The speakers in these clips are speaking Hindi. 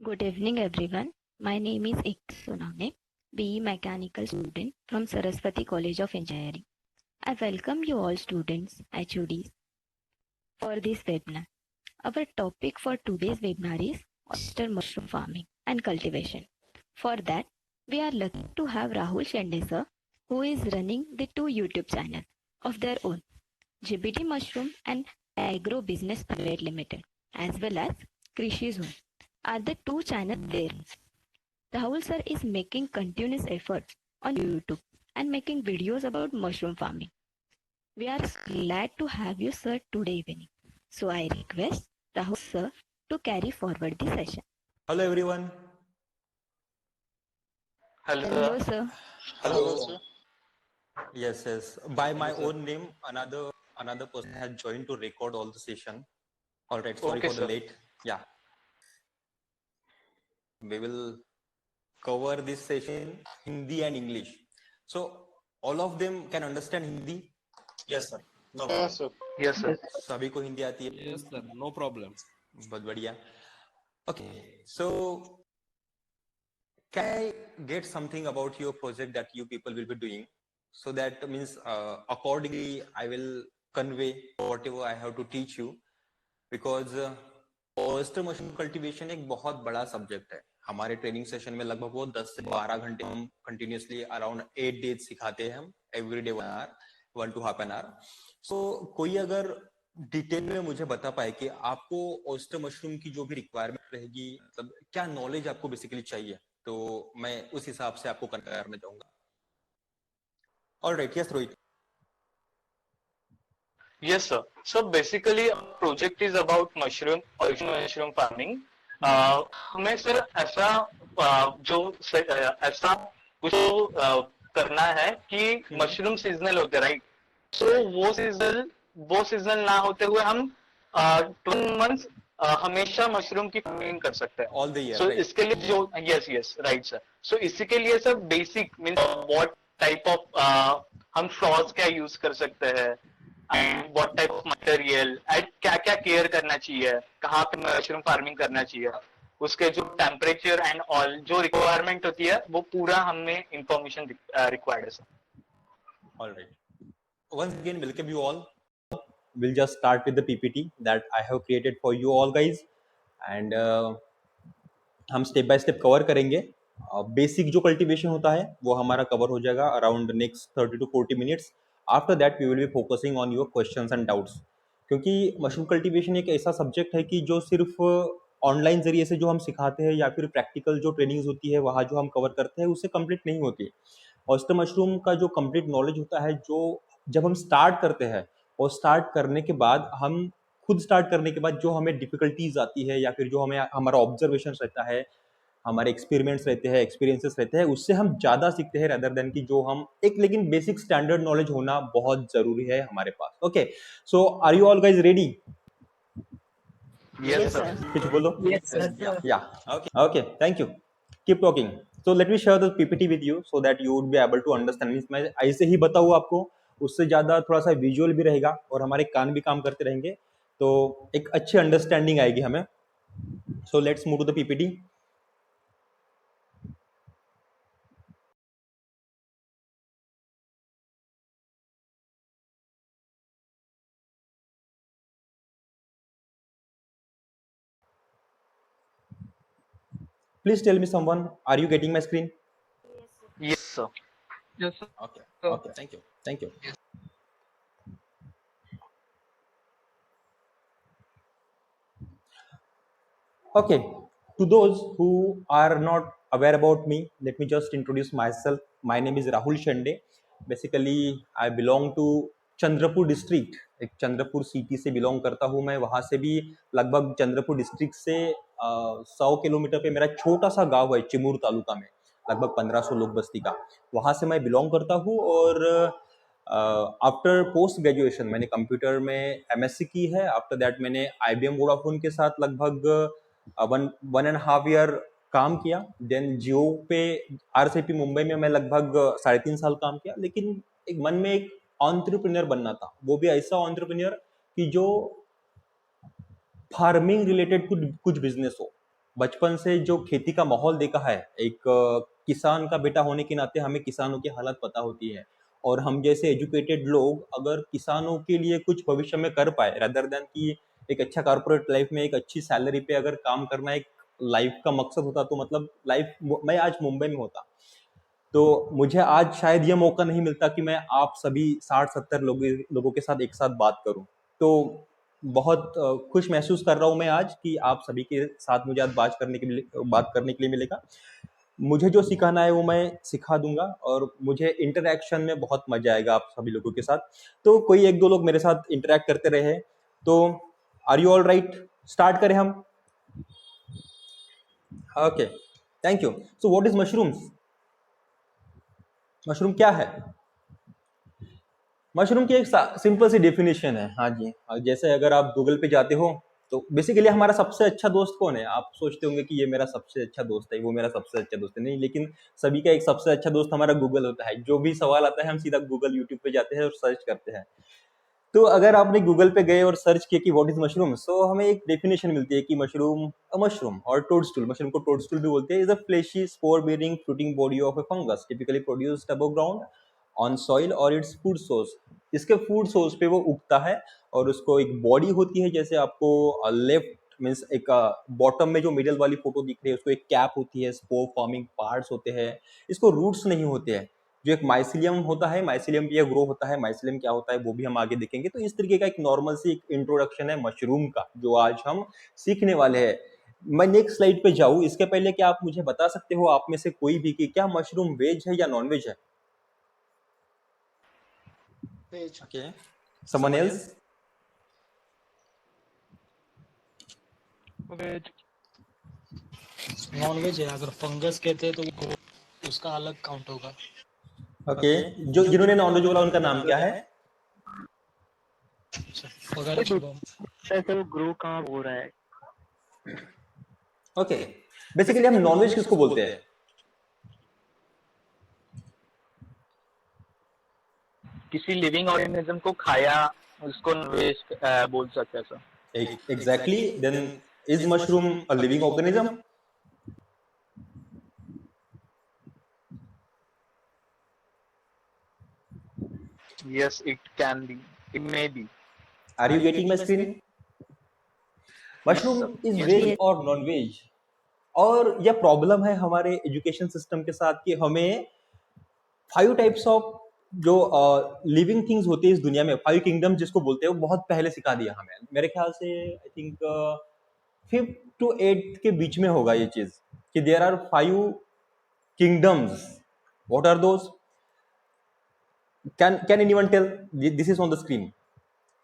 Good evening, everyone. My name is Ekta Soname, BE Mechanical student from Saraswati College of Engineering. I welcome you all students, HODs, for this webinar. Our topic for today's webinar is oyster mushroom farming and cultivation. For that, we are lucky to have Rahul Shende sir, who is running the two YouTube channels of their own, GBT Mushroom and Agro Business Private Limited, as well as Krishi Zone, are the two channels there. Rahul sir is making continuous efforts on YouTube and making videos about mushroom farming. We are glad to have you, sir, today evening. So I request Rahul sir to carry forward the session. Hello everyone. Hello, sir. Hello. Yes. By my own name, another person has joined to record all the session. All right. Sorry Okay, for the sir. late. Yeah. We will cover this session Hindi and English. So all of them can understand Hindi. Yes, sir. No Yes, problem. sir. Yes, sir. सभी को हिंदी आती है. Yes, sir. No problem. बहुत बढ़िया. Okay. So can I get something about your project that you people will be doing? So that means accordingly I will convey whatever I have to teach you, because oyster mushroom cultivation एक बहुत बड़ा सब्जेक्ट है. हमारे ट्रेनिंग सेशन में लगभग वो 10 से 12 घंटे हम कंटिन्यूसली अराउंड 8 डेज सिखाते हैं हम, every day 1 hour 1 to half an hour. So कोई अगर डिटेल में मुझे बता पाए कि आपको oyster मशरूम की जो भी रिक्वायरमेंट रहेगी, मतलब क्या नॉलेज आपको बेसिकली चाहिए, तो मैं उस हिसाब से आपको करना चाहूंगा. Alright. Yes Rohit. Yes, sir. So basically, our project is about mushroom farming. हमें सर ऐसा ऐसा कुछ करना है कि मशरूम सीजनल होते, राइट? तो वो सीजनल ना होते हुए हम 2 मंथ्स हमेशा मशरूम की फार्मिंग कर सकते हैं. All the year. सो इसके लिए जो यस राइट सर. सो इसी के लिए sir basic means what type of हम फ्लॉज क्या यूज कर सकते हैं and what type of material and क्या क्या केयर करना चाहिए, कहाँ पे मशरूम फार्मिंग करना चाहिए, उसके जो टेम्परेचर एंड ऑल जो रिक्वायरमेंट होती है वो पूरा हमें इंफॉर्मेशन रिक्वायर्ड है sir. Alright. Once again, welcome you all. We'll just start with the PPT that I have created for you all guys, and हम स्टेप बाय स्टेप कवर करेंगे. बेसिक जो कल्टीवेशन होता है वो हमारा कवर हो जाएगा around next 30 to 40 minutes. After that we will be focusing on your questions and doubts, क्योंकि मशरूम कल्टीवेशन एक ऐसा सब्जेक्ट है कि जो सिर्फ ऑनलाइन जरिए से जो हम सिखाते हैं या फिर प्रैक्टिकल जो ट्रेनिंग्स होती है वहाँ जो हम कवर करते हैं उससे कंप्लीट नहीं होती. ऑयस्टर मशरूम का जो कंप्लीट नॉलेज होता है, जो जब हम स्टार्ट करते हैं और स्टार्ट करने के बाद हम खुद स्टार्ट करने के बाद जो हमें डिफिकल्टीज आती है या फिर जो हमें हमारा ऑब्जर्वेशन रहता है, हमारे एक्सपेरिमेंट्स रहते हैं, एक्सपीरियंसेस रहते हैं, उससे हम ज़्यादा सीखते हैं रेदर देन कि जो हम एक. लेकिन बेसिक स्टैंडर्ड नॉलेज होना बहुत जरूरी है हमारे पास. Okay. So are you all guys ready? Yes sir. कुछ बोलो. Yes, sir. Yeah. Okay. Thank you. Keep talking. So let me share the PPT with you so that you would be able to understand. Means मैं ऐसे ही बताऊँ आपको, उससे ज़्यादा थोड़ा सा विजुअल भी रहेगा और हमारे कान भी काम करते रहेंगे, तो एक अच्छी अंडरस्टैंडिंग आएगी हमें. So let's move to the PPT. Please tell me someone, are you getting my screen? Yes sir. Yes, sir. Okay. Thank you. Okay, to those who are not aware about me, let me just introduce myself. My name is Rahul Shende. Basically I belong to Chandrapur district. एक चंद्रपुर सिटी से बिलोंग करता हूँ मैं. वहाँ से भी लगभग चंद्रपुर डिस्ट्रिक्ट से 100 किलोमीटर पे मेरा छोटा सा गांव है चिमूर तालुका में, लगभग 1500 लोग बस्ती का. वहाँ से मैं बिलोंग करता हूँ. और आफ्टर पोस्ट ग्रेजुएशन मैंने कंप्यूटर में MSc की है. आफ्टर दैट मैंने IBM वोडाफोन के साथ लगभग 1.5 ईयर काम किया. देन जियो पे RCP मुंबई में मैं लगभग 3.5 साल काम किया. लेकिन एक मन में एक एंटरप्रेन्योर बनना था, वो भी ऐसा एंटरप्रेन्योर कि जो फार्मिंग रिलेटेड कुछ बिजनेस हो. बचपन से जो खेती का माहौल देखा है, एक किसान का बेटा होने के नाते हमें किसानों की हालत पता होती है। और हम जैसे एजुकेटेड लोग अगर किसानों के लिए कुछ भविष्य में कर पाए, रदर देन कि एक अच्छा कॉर्पोरेट लाइफ में एक अच्छी सैलरी पे अगर काम करना एक लाइफ का मकसद होता, तो मतलब लाइफ मैं आज मुंबई में होता। तो मुझे आज शायद ये मौका नहीं मिलता कि मैं आप सभी 60-70 लोगों के साथ एक साथ बात करूं। तो बहुत खुश महसूस कर रहा हूं मैं आज कि आप सभी के साथ मुझे आज बात करने के लिए मिलेगा। मुझे जो सिखाना है वो मैं सिखा दूंगा और मुझे इंटरेक्शन में बहुत मजा आएगा आप सभी लोगों के साथ। तो कोई एक दो लोग मेरे साथ इंटरेक्ट करते रहे। तो are you all right? Start करें हम? Okay, thank you. So what is mushrooms? Mushroom क्या है? मशरूम की एक सिंपल सी डेफिनेशन है। हाँ जी, जैसे अगर आप गूगल पे जाते हो तो बेसिकली हमारा सबसे अच्छा दोस्त कौन है? आप सोचते होंगे कि ये मेरा सबसे अच्छा दोस्त है, वो मेरा सबसे अच्छा दोस्त है। नहीं, लेकिन सभी का एक सबसे अच्छा दोस्त हमारा गूगल होता है। जो भी सवाल आता है हम सीधा गूगल, यूट्यूब पे जाते हैं और सर्च करते हैं। तो अगर आपने गूगल पे गए और सर्च किया कि व्हाट इज मशरूम, सो हमें एक डेफिनेशन मिलती है कि मशरूम और टोडस्टूल, मशरूम को टोडस्टूल भी बोलते हैं, is a fleshy spore bearing fruiting body of a fungus typically produced above ground on soil और इट्स फूड सोर्स। इसके फूड सोर्स पे वो उगता है और उसको एक बॉडी होती है, जैसे आपको लेफ्ट मीन्स एक बॉटम में जो मिडल वाली फोटो दिख रही है उसको एक कैप होती है, स्पोर फॉर्मिंग पार्ट्स होते हैं, इसको रूट्स नहीं होते हैं। जो एक माइसिलियम होता है, माइसिलियम भी ग्रो होता है। माइसिलियम क्या होता है वो भी हम आगे देखेंगे। तो इस तरीके का एक नॉर्मल सी एक इंट्रोडक्शन है मशरूम का, जो आज हम सीखने वाले हैं। मैं नेक्स्ट स्लाइड पे जाऊं इसके पहले क्या आप मुझे बता सकते हो आप में से कोई भी कि क्या मशरूम वेज है या नॉन वेज है? Veg. Okay, someone else? Veg. Non veg है, अगर फंगस कहते हैं तो वो उसका अलग काउंट होगा। ओके, जो जिन्होंने नॉन वेज बोला उनका नाम क्या है? वगैरह शुभम। ऐसे वो ग्रो कहाँ हो रहा है? ओके, बेसिकली हम नॉन वेज किसको बोलते हैं? किसी लिविंग ऑर्गेनिज्म को खाया उसको वेस्ट बोल सकते हैं sir. Exactly, then is mushroom a living organism? Yes, it can be. It may be. Are you getting my screen? Yes, mushroom sir. Is Yes, veg sir. और नॉन वेज? और यह प्रॉब्लम है हमारे एजुकेशन सिस्टम के साथ कि हमें 5 टाइप्स ऑफ जो लिविंग थिंग्स होती है इस दुनिया में, 5 किंगडम जिसको बोलते हैं, वो बहुत पहले सिखा दिया हमें। मेरे ख्याल से I think 5th to 8th के बीच में होगा ये चीज कि there are 5 kingdoms. What are those? Can anyone tell? This is on the screen.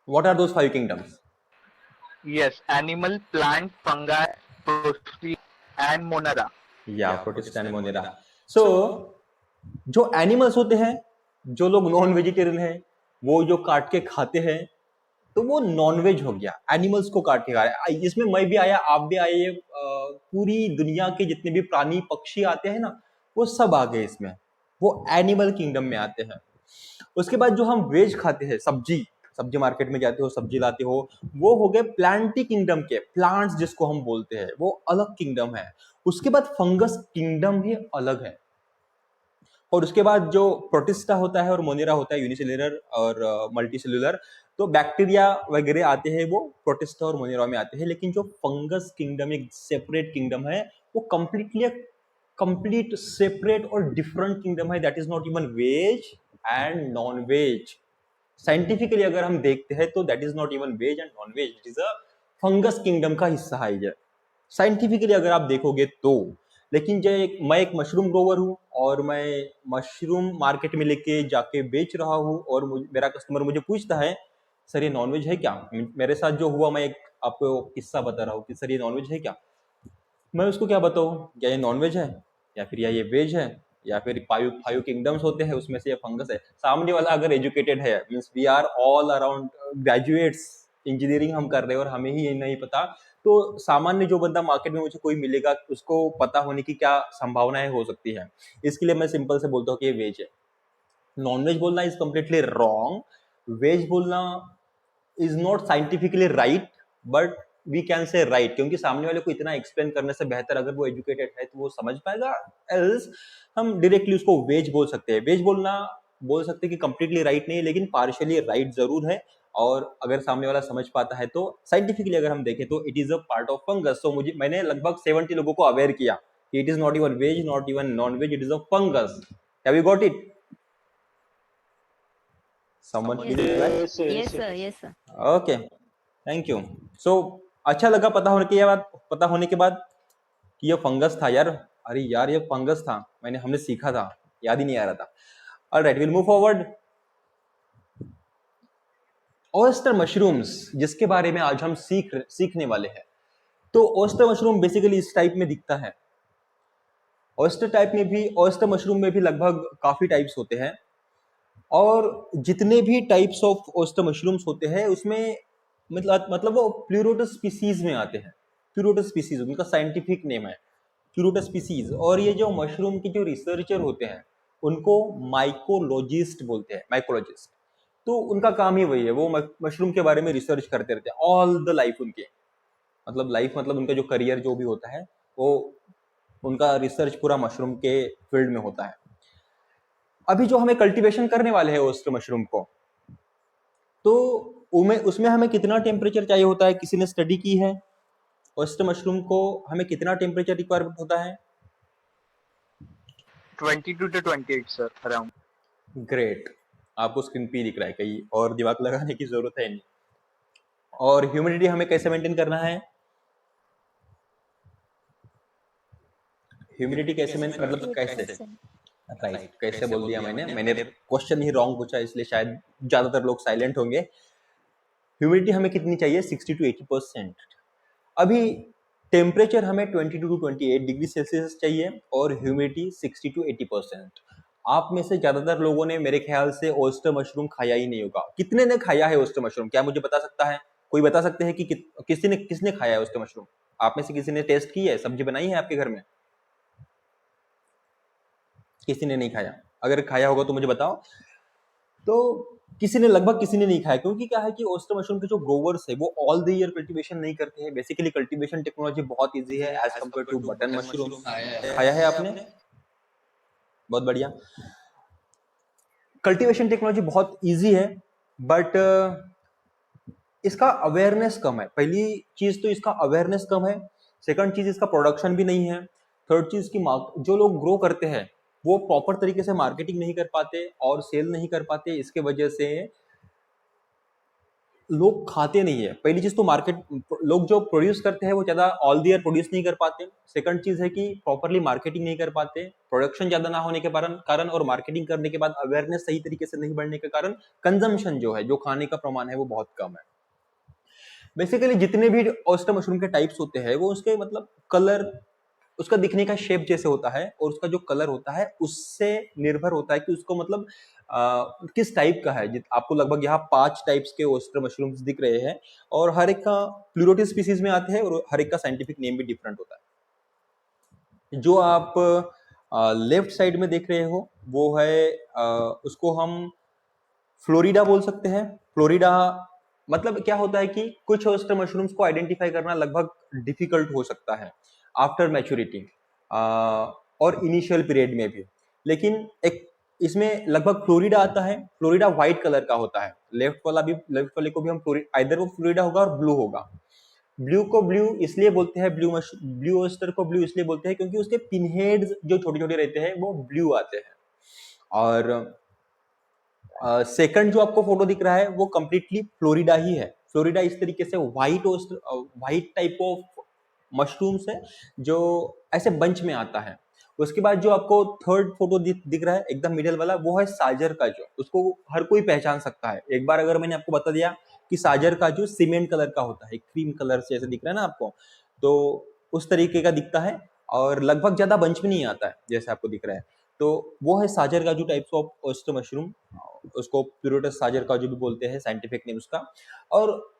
What are those 5 kingdoms? Yes, animal, plant, fungi, protist, and monera. या प्रोटिस्ट एंड मोनेरा। सो जो एनिमल्स होते हैं, जो लोग नॉन वेजिटेरियन हैं, वो जो काट के खाते हैं, तो वो नॉनवेज हो गया। एनिमल्स को काट के खा रहे हैं। इसमें मैं भी आया, आप भी आए, पूरी दुनिया के जितने भी प्राणी पक्षी आते हैं ना, वो सब आ गए इसमें, वो एनिमल किंगडम में आते हैं। उसके बाद जो हम वेज खाते हैं, सब्जी, सब्जी मार्केट में जाते हो, सब्जी लाते हो, वो हो गए प्लांटी किंगडम के। प्लांट्स जिसको हम बोलते हैं वो अलग किंगडम है। उसके बाद फंगस किंगडम भी अलग है। और उसके बाद जो प्रोटिस्टा होता है और मोनेरा होता है, यूनिसेल्युलर और मल्टी सेल्युलर, तो बैक्टीरिया वगैरह आते हैं वो प्रोटिस्टा और मोनेरा में आते हैं। लेकिन जो फंगस किंगडम एक सेपरेट किंगडम है, वो कंप्लीट सेपरेट और डिफरेंट किंगडम है। That is not even veg and non veg. Scientifically अगर हम देखते हैं तो that is not even veg and non veg, it is a fungus kingdom का हिस्सा है ये, साइंटिफिकली अगर आप देखोगे तो। लेकिन मैं एक मशरूम ग्रोवर हूँ और मैं मशरूम मार्केट में लेके जाके बेच रहा हूँ और मेरा कस्टमर मुझे पूछता है सर ये नॉनवेज है क्या? मेरे साथ जो हुआ, मैं एक आपको किस्सा बता रहा हूँ कि सर ये नॉनवेज है क्या। मैं उसको क्या बताऊँ, क्या ये नॉनवेज है या फिर या ये वेज है या फिर 5 किंगडम्स होते हैं उसमें से ये फंगस है। सामने वाला अगर एजुकेटेड है, means we are all around graduates, engineering हम कर रहे हैं और हमें ही ये नहीं पता, तो सामान्य जो बंदा मार्केट में मुझे कोई मिलेगा उसको पता होने की क्या संभावनाएं हो सकती है। इसके लिए मैं सिंपल से बोलता हूँ कि ये वेज है। नॉन वेज बोलना इज कम्प्लीटली रॉन्ग। वेज बोलना is not scientifically right, but we can say right, क्योंकि सामने वाले को इतना एक्सप्लेन करने से बेहतर अगर वो एजुकेटेड है तो वो समझ पाएगा। एल्स हम डायरेक्टली उसको वेज बोल सकते हैं। वेज बोल सकते हैं कि कंप्लीटली राइट नहीं, लेकिन पार्शियली राइट जरूर है। और अगर सामने वाला समझ पाता है तो साइंटिफिकली अगर हम देखें तो it is a part of fungus. So मैंने लगभग 70 लोगों को अवेयर किया कि it is not even veg, not even non veg, it is a fungus. Have you got it? Someone Yes, please sir. reply. Yes, yes, Yes, sir. yes. Yes, sir. Okay, thank you. So अच्छा लगा पता होने के बाद कि ये फंगस था यार। अरे यार ये फंगस था, हमने सीखा था, याद ही नहीं आ रहा था। Alright, will move forward. Oyster mushrooms, जिसके बारे में आज हम सीखने वाले हैं। तो ऑयस्टर मशरूम बेसिकली इस टाइप में दिखता है। ऑयस्टर मशरूम में भी लगभग काफी टाइप्स होते हैं, और जितने भी टाइप्स ऑफ ऑयस्टर मशरूम्स होते हैं उसमें मतलब वो प्लूरोटस स्पीसीज में आते हैं। प्लूरोटस स्पीसीज उनका साइंटिफिक नेम है, प्लूरोटस स्पीसीज। और ये जो मशरूम के जो रिसर्चर होते हैं उनको माइकोलॉजिस्ट बोलते हैं, माइकोलॉजिस्ट। तो उनका काम ही वही है, वो मशरूम के बारे में रिसर्च करते रहते हैं ऑल द लाइफ उनके। मतलब उनका जो करियर जो भी होता है वो उनका रिसर्च पूरा मशरूम के फील्ड में होता है। अभी जो हमें कल्टीवेशन करने वाले हैं ऑयस्टर मशरूम को, तो उसमें हमें कितना टेम्परेचर चाहिए होता है? किसी ने स्टडी की है ऑयस्टर मशरूम को हमें कितना टेम्परेचर रिक्वायरमेंट होता है? 22 to 28, sir, around. ग्रेट, आपको स्क्रीन पे दिख रहा है, कहीं और दिमाग लगाने की जरूरत है नहीं। और ह्यूमिडिटी हमें कैसे मेंटेन करना है? ह्यूमिडिटी कैसे मतलब कैसे? 8%. राइट, कैसे बोल दिया मैंने क्वेश्चन ही रॉन्ग पूछा, इसलिए शायद ज्यादातर लोग साइलेंट होंगे। ह्यूमिडिटी हमें कितनी चाहिए? 60 to 80%। अभी टेम्परेचर हमें 22 to 28 डिग्री सेल्सियस चाहिए और ह्यूमिडिटी 60 to 80%। आप में से ज्यादातर लोगों ने मेरे ख्याल से ऑयस्टर मशरूम खाया ही नहीं होगा। कितने ने खाया है ऑयस्टर मशरूम? क्या मुझे बता सकता है? कोई बता सकते हैं कि किसने खाया है ऑयस्टर मशरूम? आप में से किसी ने टेस्ट की है, सब्जी बनाई है आपके घर में? किसी ने नहीं खाया? अगर खाया होगा तो मुझे बताओ। तो लगभग किसी ने नहीं खाया, क्योंकि क्या है कि ऑयस्टर मशरूम के जो ग्रोवर्स है वो ऑल द ईयर कल्टीवेशन नहीं करते हैं। बेसिकली कल्टीवेशन टेक्नोलॉजी बहुत इजी है as compare to button mushroom. खाया है आपने? बहुत बढ़िया। कल्टीवेशन टेक्नोलॉजी बहुत इजी है, बट इसका अवेयरनेस कम है। पहली चीज तो इसका अवेयरनेस कम है, सेकंड चीज इसका प्रोडक्शन भी नहीं है, थर्ड चीज की जो लोग ग्रो करते हैं वो प्रॉपर तरीके से मार्केटिंग नहीं कर पाते और सेल नहीं कर पाते। इसके वजह से लोग खाते नहीं है। पहली चीज तो लोग जो प्रोड्यूस करते हैं वो ज्यादा ऑल द ईयर प्रोड्यूस नहीं कर पाते। सेकंड चीज है कि प्रॉपरली मार्केटिंग नहीं कर पाते, प्रोडक्शन ज्यादा ना होने के कारण और मार्केटिंग करने के बाद अवेयरनेस सही तरीके से नहीं बढ़ने के कारण कंजम्पशन जो है, जो खाने का प्रमाण है वो बहुत कम है। बेसिकली जितने भी ऑयस्टर मशरूम के टाइप्स होते हैं वो उसके कलर, उसका दिखने का शेप जैसे होता है और उसका जो कलर होता है उससे निर्भर होता है कि उसको किस टाइप का है। आपको लगभग यहाँ 5 टाइप्स के ऑयस्टर मशरूम्स दिख रहे हैं और हर एक का प्लूरोटिस स्पीसीज में आते हैं और हर एक का साइंटिफिक नेम भी डिफरेंट होता है। जो आप लेफ्ट साइड में देख रहे हो वो है उसको हम फ्लोरिडा बोल सकते हैं। फ्लोरिडा मतलब क्या होता है कि कुछ ऑयस्टर मशरूम्स को आइडेंटिफाई करना लगभग डिफिकल्ट हो सकता है आफ्टर मैच्योरिटी और इनिशियल पीरियड में भी, लेकिन एक इसमें लगभग फ्लोरिडा आता है। फ्लोरिडा व्हाइट कलर का होता है। लेफ्ट वाले को भी हम आइदर वो फ्लोरिडा होगा और ब्लू होगा। ब्लू को ब्लू इसलिए बोलते हैं, ब्लू ऑयस्टर को ब्लू इसलिए बोलते हैं क्योंकि उसके पिनहेड्स जो छोटे छोटे रहते हैं वो ब्लू आते हैं। और सेकंड जो आपको फोटो दिख रहा है वो कंप्लीटली फ्लोरिडा ही है। फ्लोरिडा इस तरीके से व्हाइट टाइप ऑफ मशरूम्स है जो ऐसे बंच में आता है। उसके बाद जो आपको थर्ड फोटो दिख रहा है एकदम मिडिल वाला, वो है साजर काजू। उसको हर कोई पहचान सकता है। एक बार अगर मैंने आपको बता दिया कि साजर काजू सीमेंट कलर का होता है, क्रीम कलर से ऐसे दिख रहा है ना आपको, तो उस तरीके का दिखता है और लगभग ज्यादा बंच में नहीं आता है जैसे आपको दिख रहा है। तो वो है साजर काजू टाइप्स ऑफ ऑयस्टर मशरूम। उसको प्यूरोटस साजर काजू भी बोलते हैं, साइंटिफिक नेम उसका। और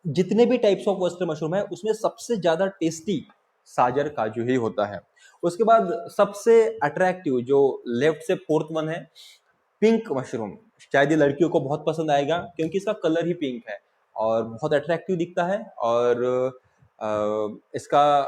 जितने भी टाइप्स ऑफ ऑयस्टर मशरूम है उसमें सबसे ज्यादा टेस्टी साजर काजू ही होता है। उसके बाद सबसे अट्रैक्टिव जो लेफ्ट से फोर्थ वन है पिंक मशरूम। शायद ये लड़कियों को बहुत पसंद आएगा क्योंकि इसका कलर ही पिंक है। और बहुत अट्रैक्टिव दिखता है। और इसका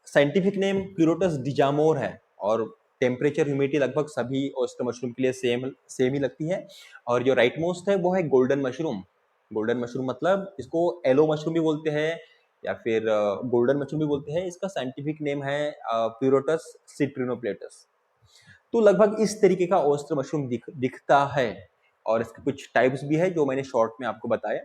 साइंटिफिक नेम प्यूरोटस डिजामोर है और टेम्परेचर ह्यूमिडिटी लगभग सभी ऑयस्टर मशरूम के लिए सेम ही लगती है। और जो राइट मोस्ट है वो है गोल्डन मशरूम। गोल्डन मशरूम मतलब इसको एलो मशरूम भी बोलते हैं या फिर गोल्डन मशरूम भी बोलते हैं। इसका साइंटिफिक नेम है प्यूरोटस सिट्रिनोप्लेटस। तो लगभग इस तरीके का ऑयस्टर मशरूम दिखता है और इसके कुछ टाइप्स भी है जो मैंने शॉर्ट में आपको बताया।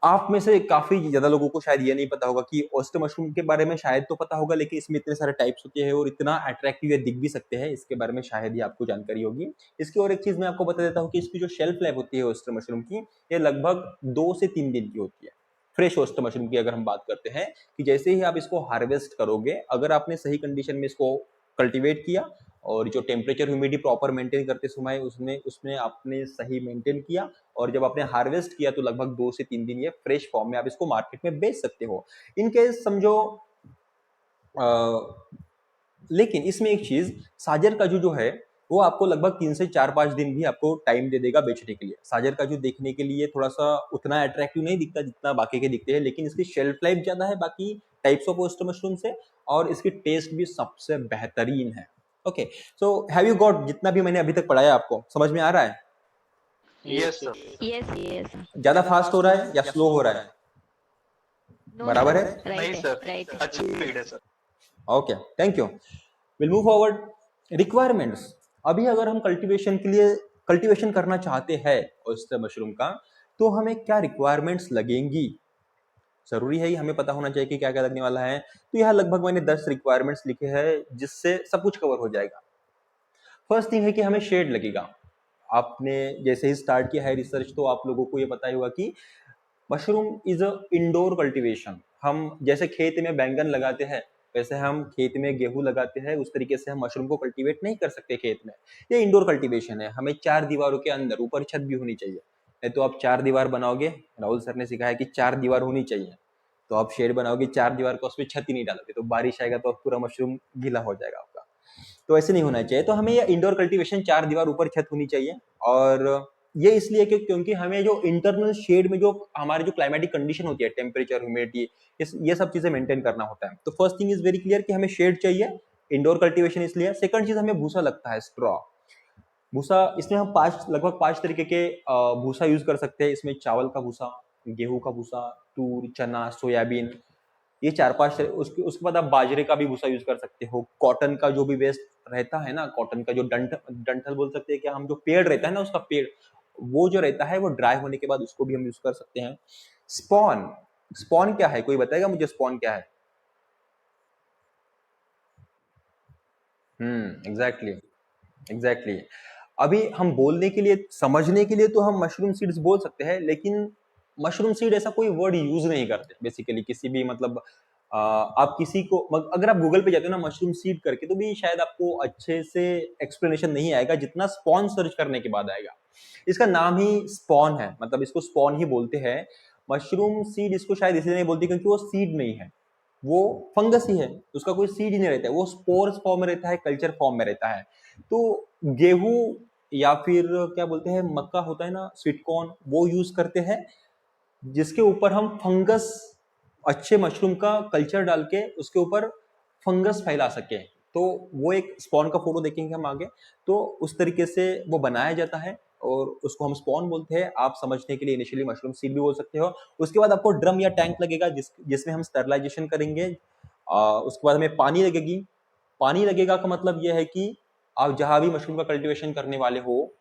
आप में से काफी ज्यादा लोगों को शायद ये नहीं पता होगा कि ऑयस्टर मशरूम के बारे में शायद तो पता होगा, लेकिन इसमें इतने सारे टाइप्स होते हैं और इतना अट्रैक्टिव दिख भी सकते हैं, इसके बारे में शायद ही आपको जानकारी होगी। इसकी और एक चीज मैं आपको बता देता हूँ कि इसकी जो शेल्फ लाइफ होती है ऑयस्टर मशरूम की, ये लगभग 2 से 3 दिन की होती है। फ्रेश ऑयस्टर मशरूम की अगर हम बात करते हैं कि जैसे ही आप इसको हार्वेस्ट करोगे, अगर आपने सही कंडीशन में इसको कल्टीवेट किया और जो टेम्परेचर ह्यूमिडिटी प्रॉपर मेंटेन करते समय उसमें आपने सही मेंटेन किया और जब आपने हार्वेस्ट किया तो लगभग 2 से 3 दिन ये फ्रेश फॉर्म में आप इसको मार्केट में बेच सकते हो। इनकेस समझो लेकिन इसमें एक चीज, साजर काजू जो है वो आपको लगभग 3 से 4-5 दिन भी आपको टाइम दे देगा बेचने के लिए। साजर काजू देखने के लिए थोड़ा सा उतना अट्रैक्टिव नहीं दिखता जितना बाकी के दिखते हैं, लेकिन इसकी शेल्फ लाइफ ज्यादा है बाकी टाइप्स ऑफ ऑयस्टर मशरूम से और इसकी टेस्ट भी सबसे बेहतरीन है। Okay, so have you got, जितना भी मैंने अभी तक पढ़ाया आपको समझ में आ रहा है? Yes sir. Yes. ज्यादा फास्ट हो रहा है या स्लो हो रहा है? No, बराबर sir. है? नहीं Right. Sir, Right. अच्छी स्पीड है sir. Okay, thank you. Will move forward. Requirements. अभी अगर हम कल्टीवेशन करना चाहते हैं ऑयस्टर मशरूम का, तो हमें क्या रिक्वायरमेंट्स लगेंगी? जरूरी है, हमें पता होना चाहिए कि क्या क्या लगने वाला है। तो यहाँ लगभग मैंने 10 रिक्वायरमेंट्स लिखे हैं जिससे सब कुछ कवर हो जाएगा। फर्स्ट थिंग है कि हमें शेड लगेगा। आपने जैसे ही स्टार्ट किया है रिसर्च तो आप लोगों को ये पता ही होगा कि mushroom is a indoor cultivation. हम जैसे खेत में बैंगन लगाते हैं वैसे हम खेत में गेहूं लगाते हैं, उस तरीके से हम मशरूम को कल्टीवेट नहीं कर सकते खेत में। ये इंडोर कल्टीवेशन है। हमें 4 दीवारों के अंदर, ऊपर छत भी होनी चाहिए, नहीं तो आप 4 दीवार बनाओगे, राहुल सर ने सिखाया कि 4 दीवार होनी चाहिए, तो आप शेड बनाओगे 4 दीवार का, उसमें छत ही नहीं डालोगे तो बारिश आएगा तो पूरा मशरूम गीला हो जाएगा आपका। तो ऐसे नहीं होना चाहिए। तो हमें ये इंडोर कल्टीवेशन 4 दीवार ऊपर छत होनी चाहिए। और ये इसलिए क्योंकि हमें जो इंटरनल शेड में जो हमारी जो क्लाइमेटिक कंडीशन होती है, टेम्परेचर, ह्यूमिडिटी, ये सब चीजें मेंटेन करना होता है। तो first thing is very clear कि हमें शेड चाहिए, इंडोर कल्टीवेशन इसलिए। सेकंड चीज, हमें भूसा लगता है, स्ट्रॉ भूसा। इसमें हम लगभग 5 तरीके के भूसा यूज कर सकते हैं। इसमें चावल का भूसा, गेहूं का भूसा, तूर, चना, सोयाबीन, ये 4-5 उसके उसके बाद आप बाजरे का भी भूसा यूज कर सकते हो। कॉटन का जो भी वेस्ट रहता है ना, कॉटन का जो डंठल बोल सकते हैं, क्या हम जो पेड़ रहता है ना, उसका पेड़ वो जो रहता है वो ड्राई होने के बाद उसको भी हम यूज कर सकते हैं। स्पॉन, स्पॉन क्या है? कोई बताएगा मुझे स्पॉन क्या है? एग्जैक्टली। अभी हम बोलने के लिए, समझने के लिए तो हम मशरूम सीड्स बोल सकते हैं, लेकिन मशरूम सीड ऐसा कोई वर्ड यूज नहीं करते बेसिकली किसी भी, मतलब आप किसी को अगर आप गूगल पे जाते हो ना मशरूम सीड करके, तो भी शायद आपको अच्छे से एक्सप्लेनेशन नहीं आएगा जितना स्पॉन सर्च करने के बाद आएगा। इसका नाम ही स्पॉन है, मतलब इसको स्पॉन ही बोलते हैं। मशरूम सीड इसको शायद इसलिए नहीं बोलते क्योंकि वो सीड नहीं है, वो फंगस ही है, उसका कोई सीड ही नहीं रहता है, वो स्पोर्स फॉर्म में रहता है, कल्चर फॉर्म में रहता है। तो गेहूं या फिर क्या बोलते हैं, मक्का होता है ना, स्वीट कॉर्न, वो यूज करते हैं जिसके ऊपर हम फंगस, अच्छे मशरूम का कल्चर डाल के उसके ऊपर फंगस फैला सके। तो वो एक स्पॉन का फोटो देखेंगे हम आगे, तो उस तरीके से वो बनाया जाता है और उसको हम स्पॉन बोलते हैं। आप समझने के लिए इनिशियली मशरूम सीड भी बोल सकते हो। उसके बाद आपको ड्रम या टैंक लगेगा जिसमें हम स्टरलाइजेशन करेंगे। उसके बाद हमें पानी लगेगी। पानी लगेगा का मतलब यह है कि आप जहां भी मशरूम का कल्टीवेशन करने वाले हो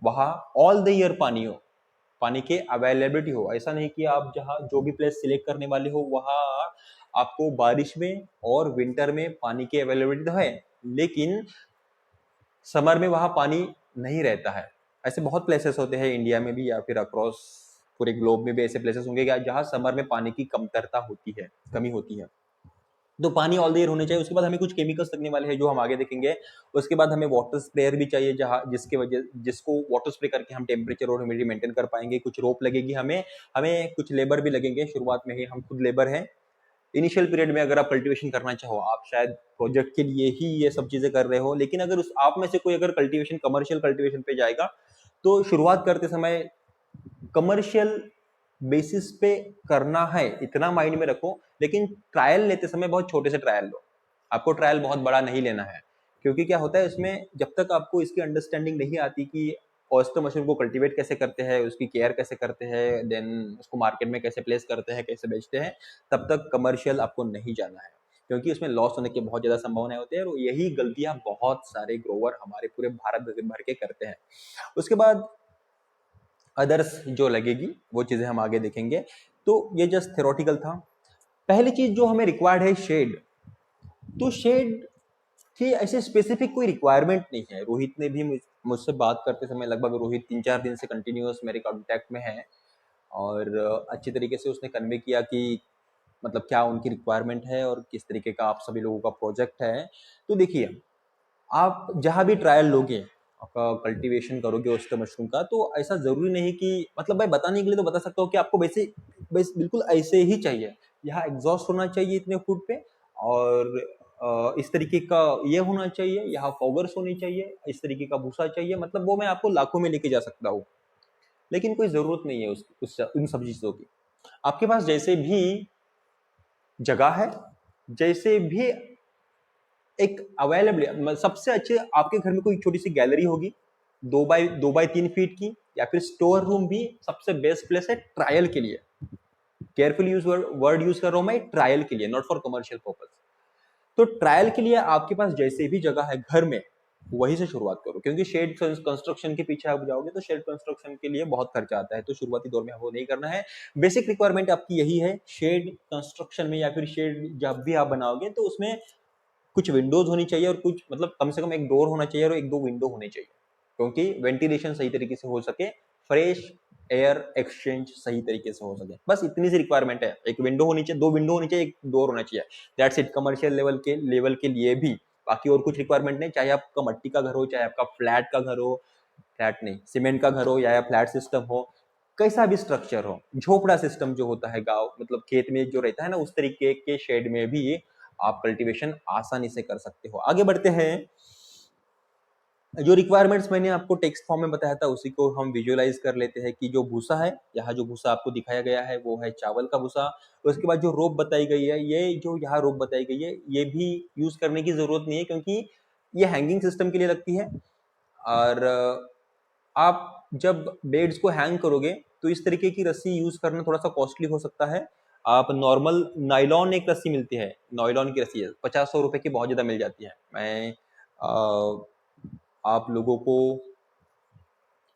वहां ऑल द ईयर पानी हो, पानी के अवेलेबिलिटी हो। ऐसा नहीं कि आप जहां जो भी प्लेस सिलेक्ट करने वाले हो वहां आपको बारिश में और विंटर में पानी की अवेलेबिलिटी तो है, लेकिन समर में वहां पानी नहीं रहता है। ऐसे बहुत प्लेसेस होते हैं इंडिया में भी या फिर अक्रॉस पूरे ग्लोब में भी ऐसे प्लेसेस होंगे जहां समर में पानी की कमतरता होती है, कमी होती है। तो पानी ऑल द ईयर होने चाहिए। उसके बाद हमें कुछ केमिकल्स लगने वाले हैं जो हम आगे देखेंगे। उसके बाद हमें वाटर स्प्रेयर भी चाहिए जिसको वाटर स्प्रे करके हम टेम्परेचर और ह्यूमिडिटी मेंटेन कर पाएंगे। कुछ रोप लगेगी हमें हमें कुछ लेबर भी लगेंगे। शुरुआत में ही हम खुद लेबर हैं। इनिशियल पीरियड में अगर आप कल्टीवेशन करना चाहो, आप शायद प्रोजेक्ट के लिए ही ये सब चीजें कर रहे हो, लेकिन अगर आप में से कोई अगर कल्टीवेशन, कमर्शियल कल्टीवेशन पे जाएगा तो शुरुआत करते समय कमर्शियल बेसिस पे करना है, इतना माइंड में रखो। लेकिन ट्रायल लेते समय बहुत छोटे से ट्रायल लो, आपको ट्रायल बहुत बड़ा नहीं लेना है। क्योंकि क्या होता है इसमें, जब तक आपको इसकी अंडरस्टैंडिंग नहीं आती कि ऑयस्टर मशरूम को कल्टीवेट कैसे करते हैं, उसकी केयर कैसे करते हैं, देन उसको मार्केट में कैसे प्लेस करते हैं, कैसे बेचते हैं, तब तक कमर्शियल आपको नहीं जाना है। क्योंकि उसमें लॉस होने की बहुत ज़्यादा संभावनाएं होती है, और यही गलतियां बहुत सारे ग्रोवर हमारे पूरे भारत भर के करते हैं। उसके बाद अदर्स जो लगेगी वो चीज़ें हम आगे देखेंगे। तो ये जस्ट थ्योरेटिकल था। पहली चीज़ जो हमें रिक्वायर्ड है शेड। तो शेड की ऐसे स्पेसिफिक कोई रिक्वायरमेंट नहीं है। रोहित ने भी मुझसे बात करते समय, लगभग रोहित 3-4 दिन से कंटिन्यूअस मेरे कॉन्टैक्ट में है, और अच्छी तरीके से उसने कन्वे किया कि मतलब क्या उनकी रिक्वायरमेंट है और किस तरीके का आप सभी लोगों का प्रोजेक्ट है। तो देखिए, आप जहाँ भी ट्रायल लोगे, आपका कल्टीवेशन करोगे उसके मशरूम का, तो ऐसा ज़रूरी नहीं कि मतलब मैं बताने के लिए तो बता सकता हूँ कि आपको वैसे बस बिल्कुल ऐसे ही चाहिए। यहाँ एग्जॉस्ट होना चाहिए इतने फुट पे, और इस तरीके का ये होना चाहिए, यहाँ फॉगर्स होनी चाहिए, इस तरीके का भूसा चाहिए, मतलब वो मैं आपको लाखों में लेके जा सकता हूँ। लेकिन कोई ज़रूरत नहीं है उन सब चीज़ों की। आपके पास जैसे भी जगह है, जैसे भी एक अवेलेबल, सबसे अच्छे आपके घर में कोई छोटी सी गैलरी होगी 2 बाई 3 फीट की, या फिर स्टोर रूम भी सबसे बेस्ट प्लेस है ट्रायल के लिए। केयरफुली वर्ड यूज कर रहा हूं मैं, ट्रायल के लिए, नॉट फॉर कमर्शियल पर्पज। तो ट्रायल के लिए आपके पास जैसे भी जगह है घर में, वहीं से शुरुआत करो। क्योंकि शेड कंस्ट्रक्शन के पीछे आप जाओगे तो शेड कंस्ट्रक्शन के लिए बहुत खर्चा आता है, तो शुरुआती दौर में वो नहीं करना है। बेसिक रिक्वायरमेंट आपकी यही है शेड कंस्ट्रक्शन में, या फिर शेड जब भी आप बनाओगे तो उसमें कुछ विंडोज होनी चाहिए, और कुछ मतलब कम से कम एक डोर होना चाहिए और 1-2 विंडो होनी चाहिए, क्योंकि वेंटिलेशन सही तरीके से हो सके, फ्रेश एयर एक्सचेंज सही तरीके से हो सके। बस इतनी सी रिक्वायरमेंट है। एक विंडो होनी चाहिए, 2 विंडो होनी चाहिए, एक डोर होना चाहिए। That's it. कमर्शियल लेवल के लिए भी बाकी और कुछ रिक्वायरमेंट नहीं। चाहे आपका मट्टी का घर हो, चाहे आपका फ्लैट का घर हो, फ्लैट नहीं सीमेंट का घर हो, या फ्लैट सिस्टम हो, कैसा भी स्ट्रक्चर हो, झोपड़ा सिस्टम जो होता है गांव मतलब खेत में जो रहता है ना, उस तरीके के शेड में भी आप कल्टीवेशन आसानी से कर सकते हो। आगे बढ़ते हैं। जो रिक्वायरमेंट्स मैंने आपको टेक्स्ट फॉर्म में बताया था, उसी को हम विजुअलाइज कर लेते हैं कि जो भूसा है, यहाँ जो भूसा आपको दिखाया गया है वो है चावल का भूसा। उसके बाद जो रोप बताई गई है, ये जो यहाँ रोप बताई गई है, ये भी यूज करने की जरूरत नहीं है, क्योंकि ये हैंगिंग सिस्टम के लिए लगती है। और आप जब बेड्स को हैंग करोगे तो इस तरीके की रस्सी यूज करना थोड़ा सा कॉस्टली हो सकता है। आप नॉर्मल नाइलॉन एक रस्सी मिलती है, नाइलॉन की रस्सी है, 50-100 रुपए की बहुत ज्यादा मिल जाती है। मैं आप लोगों को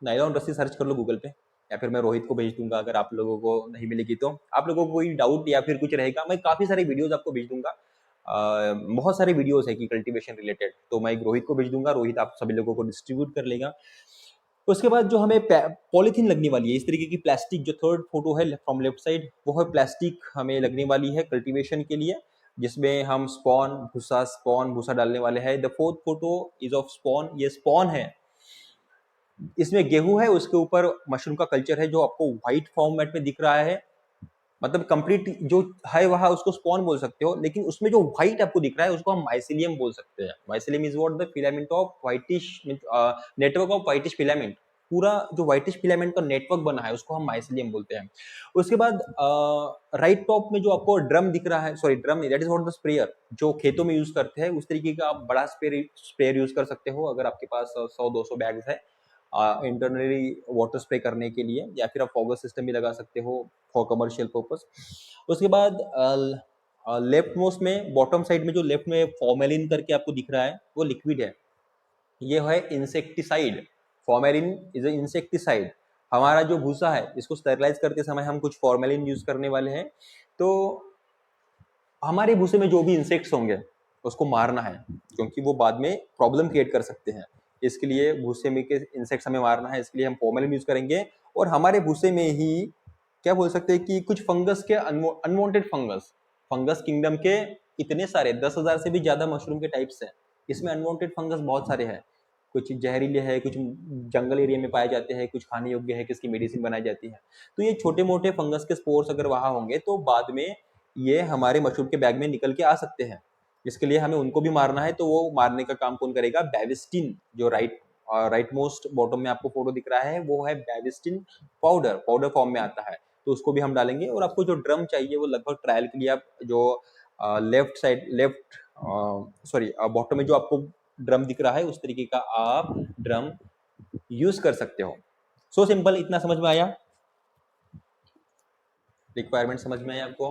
नाइलॉन रस्सी सर्च कर लो गूगल पे, या फिर मैं रोहित को भेज दूंगा। अगर आप लोगों को नहीं मिलेगी तो आप लोगों को कोई डाउट या फिर कुछ रहेगा, मैं काफी सारे वीडियोस आपको भेज दूंगा। बहुत सारे वीडियोस है कि कल्टीवेशन रिलेटेड, तो मैं एक रोहित को भेज दूंगा, रोहित आप सभी लोगों को डिस्ट्रीब्यूट कर लेगा। उसके बाद जो हमें पॉलीथीन लगने वाली है, इस तरीके की प्लास्टिक, जो थर्ड फोटो है फ्रॉम लेफ्ट साइड, वो है प्लास्टिक हमें लगने वाली है कल्टीवेशन के लिए, जिसमें हम स्पॉन भूसा डालने वाले हैं। The fourth photo is of spawn, ये स्पॉन है, इसमें गेहूं है, उसके ऊपर मशरूम का कल्चर है जो आपको व्हाइट फॉर्मेट में दिख रहा है। मतलब कंप्लीट जो है वहां उसको स्पॉन बोल सकते हो, लेकिन उसमें जो व्हाइट आपको दिख रहा है उसको हम माइसिलियम बोल सकते हैं। Mycelium is what the filament of whitish, network of whitish filament. पूरा जो व्हाइटिश फिलामेंट का नेटवर्क बना है उसको हम माइसिलियम बोलते हैं। उसके बाद राइट टॉप में जो आपको ड्रम दिख रहा है, सॉरी ड्रम नहीं, that is what the sprayer, जो खेतों में यूज करते हैं, उस तरीके का आप बड़ा स्प्रेयर यूज कर सकते हो अगर आपके पास 100-200 बैग्स है इंटरनली वाटर स्प्रे करने के लिए, या फिर आप फॉगर सिस्टम भी लगा सकते हो फॉर कमर्शियल पर्पस। उसके बाद लेफ्ट मोस्ट में बॉटम साइड में जो लेफ्ट में फॉर्मेलिन करके आपको दिख रहा है वो लिक्विड है, ये है insecticide. Formalin is a insecticide. हमारा जो भूसा है इसको स्टेरलाइज करते समय हम कुछ फॉर्मेलिन यूज करने वाले हैं, तो हमारे भूसे में जो भी इंसेक्ट्स होंगे उसको मारना है, क्योंकि वो बाद में प्रॉब्लम क्रिएट कर सकते हैं। इसके लिए भूसे में के इंसेक्ट्स हमें मारना है, इसके लिए हम फॉर्मेलिन यूज करेंगे। और हमारे भूसे में ही क्या बोल सकते हैं कि कुछ फंगस के अनवांटेड फंगस किंगडम के इतने सारे 10,000 से भी ज्यादा मशरूम के टाइप्स हैं। इसमें अनवांटेड फंगस बहुत सारे हैं, कुछ जहरीले हैं, कुछ जंगल एरिया में पाए जाते हैं, कुछ खाने योग्य है, किसकी मेडिसिन बनाई जाती है। तो ये छोटे मोटे फंगस के स्पोर्स अगर वहां होंगे तो बाद में ये हमारे मशरूम के बैग में निकल के आ सकते हैं। इसके लिए हमें उनको भी मारना है, तो वो मारने का काम कौन करेगा? बेविस्टिन, जो राइट राइट मोस्ट बॉटम में आपको फोटो दिख रहा है वो है बेविस्टिन पाउडर, पाउडर फॉर्म में आता है, तो उसको भी हम डालेंगे। और आपको जो ड्रम चाहिए वो लगभग ट्रायल के लिए आप जो left side left sorry bottom में जो आपको ड्रम दिख रहा है उस तरीके का आप ड्रम यूज कर सकते हो। सो सिंपल, इतना समझ में आया? रिक्वायरमेंट समझ में आया आपको?